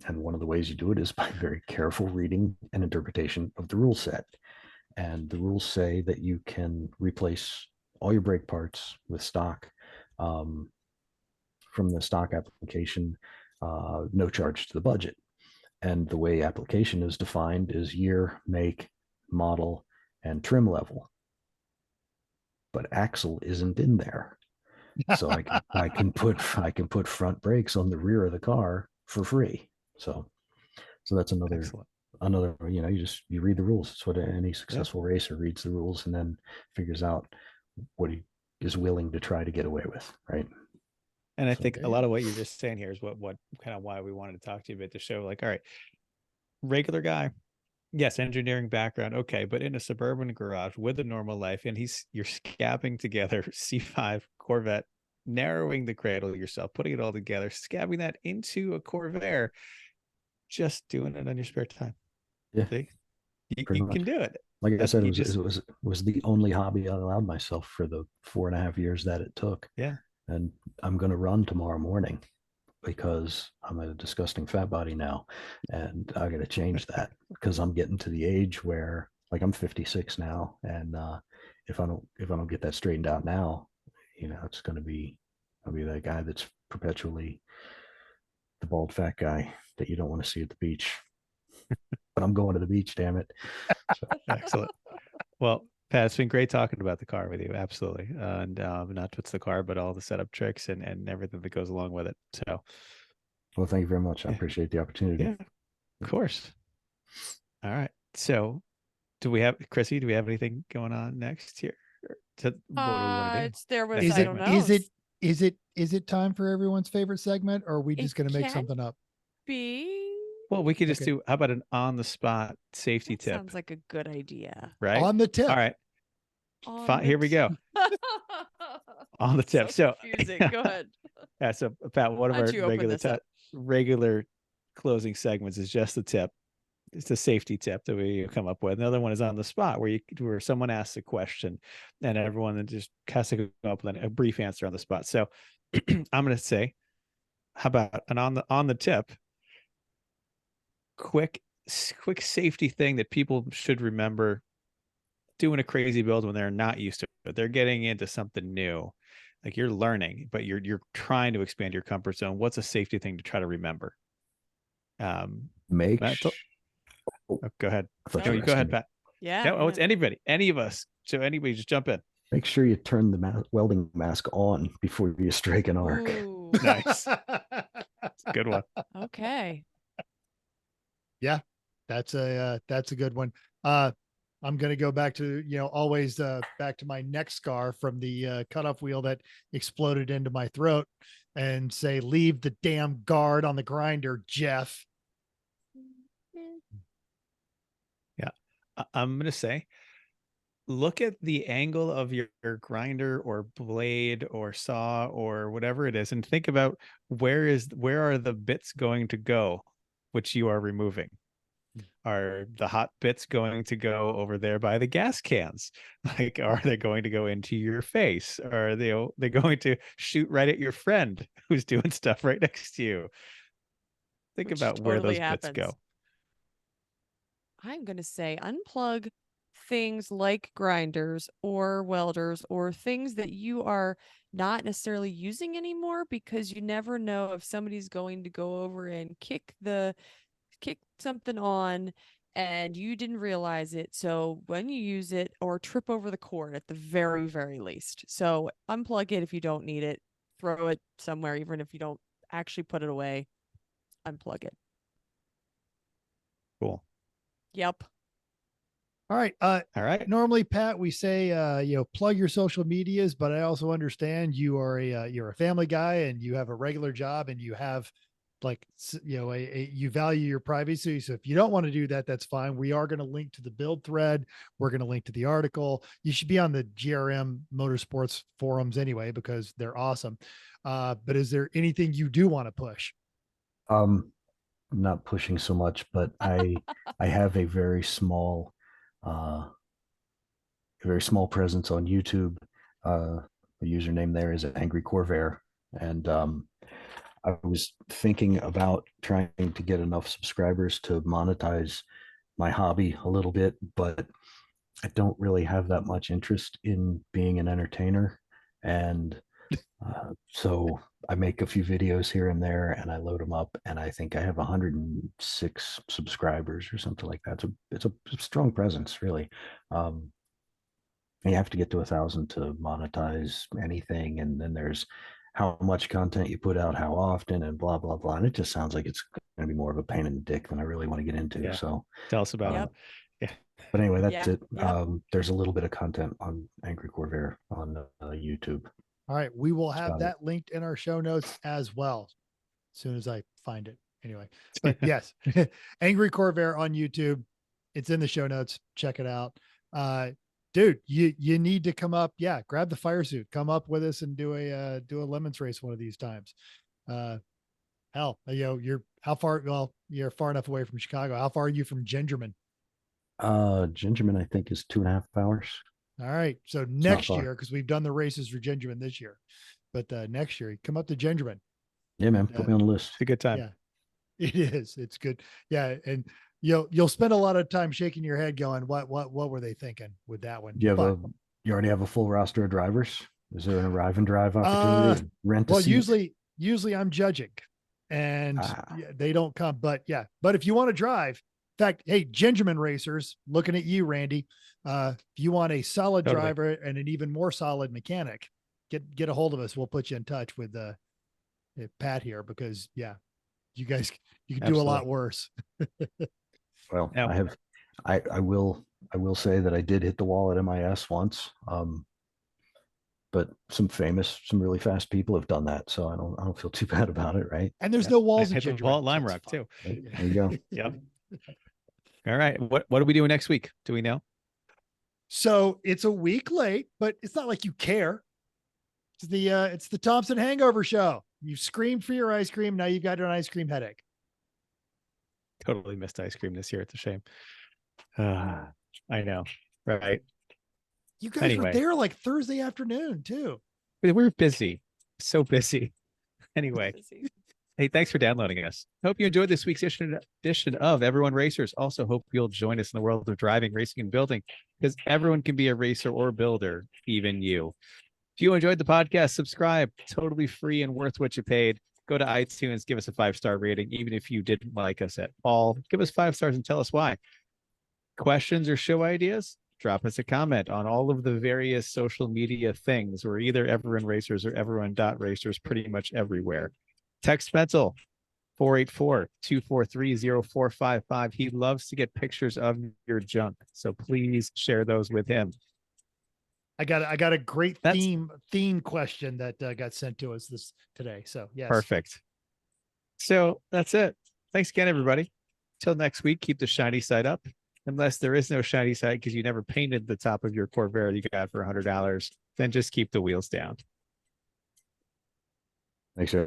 And one of the ways you do it is by very careful reading and interpretation of the rule set. And the rules say that you can replace all your brake parts with stock from the stock application, no charge to the budget. And the way application is defined is year, make, model, and trim level. But axle isn't in there. So I can put front brakes on the rear of the car for free. So that's another Excellent. You read the rules. It's what any successful racer reads, the rules, and then figures out what he is willing to try to get away with, right? And I think a lot of what you're just saying here is what kind of why we wanted to talk to you about the show. Like, all right, regular guy, yes, engineering background, okay, but in a suburban garage with a normal life, and you're scabbing together C5 Corvette, narrowing the cradle yourself, putting it all together, scabbing that into a Corvair, just doing it on your spare time. Yeah, see? You can do it. Like I said, it was the only hobby I allowed myself for the 4.5 years that it took. Yeah. And I'm going to run tomorrow morning because I'm a disgusting fat body now, and I got to change that because I'm getting to the age where, like, I'm 56 now, and if I don't get that straightened out now, it's going to be, I'll be that guy that's perpetually the bald fat guy that you don't want to see at the beach. But I'm going to the beach, damn it. So. Excellent. Well, Pat, it's been great talking about the car with you. Absolutely. And not just the car, but all the setup tricks and everything that goes along with it. So, well, thank you very much. I appreciate the opportunity. Yeah, of course. All right. So Chrissy, do we have anything going on next here? What do we want to do? Is it time for everyone's favorite segment, or are we just going to make something up? be. Well, we could just Okay. do, how about an on the spot safety That tip, sounds like a good idea. right? On the tip. All right. On Here we go. On the tip. So confusing. Go ahead. yeah, so Pat, one of How'd our you open regular this up? regular closing segments is just the tip. It's a safety tip that we come up with. Another one is on the spot, where someone asks a question and everyone just has to come up with a brief answer on the spot. So I'm going to say, how about an on the tip, quick safety thing that people should remember doing a crazy build when they're not used to it. They're getting into something new. Like you're learning, but you're trying to expand your comfort zone. What's a safety thing to try to remember? Make Matt, go ahead. I thought No, you you were go ahead, asking me. Pat. Yeah. No, oh, it's anybody, any of us. So anybody, just jump in. Make sure you turn the welding mask on before you strike an arc. Ooh, Nice. Good one. okay. Yeah, that's a good one. I'm going to go back to, always back to my neck scar from the cutoff wheel that exploded into my throat and say, leave the damn guard on the grinder, Jeff. Yeah. I'm going to say, look at the angle of your grinder or blade or saw or whatever it is, and think about where are the bits going to go, which you are removing. Are the hot bits going to go over there by the gas cans? Like, are they going to go into your face? Are they going to shoot right at your friend who's doing stuff right next to you? Think Which about where totally those bits happens. go. I'm going to say unplug things like grinders or welders or things that you are not necessarily using anymore, because you never know if somebody's going to go over and kick something on and you didn't realize it. So when you use it, or trip over the cord at the very, very least. So unplug it if you don't need it. Throw it somewhere, even if you don't actually put it away. Unplug it. Cool. Yep. All right. All right. Normally, Pat, we say, plug your social medias, but I also understand you are you're a family guy and you have a regular job and you have you value your privacy. So if you don't want to do that, that's fine. We are going to link to the build thread. We're going to link to the article. You should be on the GRM Motorsports forums anyway, because they're awesome. But is there anything you do want to push? I'm not pushing so much, but I have a very small presence on YouTube. The username there is Angry Corvair, and I was thinking about trying to get enough subscribers to monetize my hobby a little bit, but I don't really have that much interest in being an entertainer. And so I make a few videos here and there and I load them up, and I think I have 106 subscribers or something like that. So it's a strong presence, really. You have to get to 1,000 to monetize anything. And then there's how much content you put out, how often, and blah, blah, blah. And it just sounds like it's going to be more of a pain in the dick than I really want to get into. Yeah. So Tell us about Yep. it. Yeah. but anyway, that's it. Yep. There's a little bit of content on Angry Corvair on YouTube. All right. We will have Got it. that linked in our show notes as well, as soon as I find it. Anyway, but yes, Angry Corvair on YouTube. It's in the show notes. Check it out. Dude, you need to come up. Yeah. Grab the fire suit, come up with us and do a lemons race one of these times. Hell, you're how far? Well, you're far enough away from Chicago. How far are you from Gingerman? Gingerman, I think, is 2.5 hours. All right. So not next far. year, because we've done the races for Gingerman this year, but next year, come up to Gingerman. Yeah, man, put me on the list. It's a good time. Yeah, it is. It's good. Yeah. And you'll spend a lot of time shaking your head going, what were they thinking with that one? You already have a full roster of drivers? Is there an arrive and drive opportunity? Rent a well, seat? usually I'm judging and they don't come, but if you want to drive, in fact, hey, Gingerman racers, looking at you, Randy, if you want a solid driver and an even more solid mechanic, get a hold of us. We'll put you in touch with Pat here, because you guys, you can do a lot worse. Well, Yeah. I will say that I did hit the wall at MIS once. but some really fast people have done that. So I don't feel too bad about it. Right. And there's no walls I in hit the Ginger wall Ale, at so Lime it's Rock fine. too. There you go. Yep. All right. What are we doing next week? Do we know? So it's a week late, but it's not like you care. It's the Thompson Hangover Show. You screamed for your ice cream. Now you've got an ice cream headache. Totally missed ice cream this year. It's a shame. I know. Right. You guys Anyway. were there like Thursday afternoon too. We're busy. So busy. Anyway. Hey, thanks for downloading us. Hope you enjoyed this week's edition of Everyone Racers. Also hope you'll join us in the world of driving, racing, and building, because everyone can be a racer or builder, even you. If you enjoyed the podcast, subscribe. Totally free and worth what you paid. Go to iTunes, give us a 5-star rating. Even if you didn't like us at all, give us 5 stars and tell us why. Questions or show ideas? Drop us a comment on all of the various social media things. We're either Everyone Racers or Everyone.Racers pretty much everywhere. Text Mental 484-243-0455. He loves to get pictures of your junk, so please share those with him. I got a great theme question that got sent to us today. So yes. Perfect. So that's it. Thanks again, everybody. Till next week, keep the shiny side up. Unless there is no shiny side because you never painted the top of your Corvair you got for $100, then just keep the wheels down. Thanks, sir.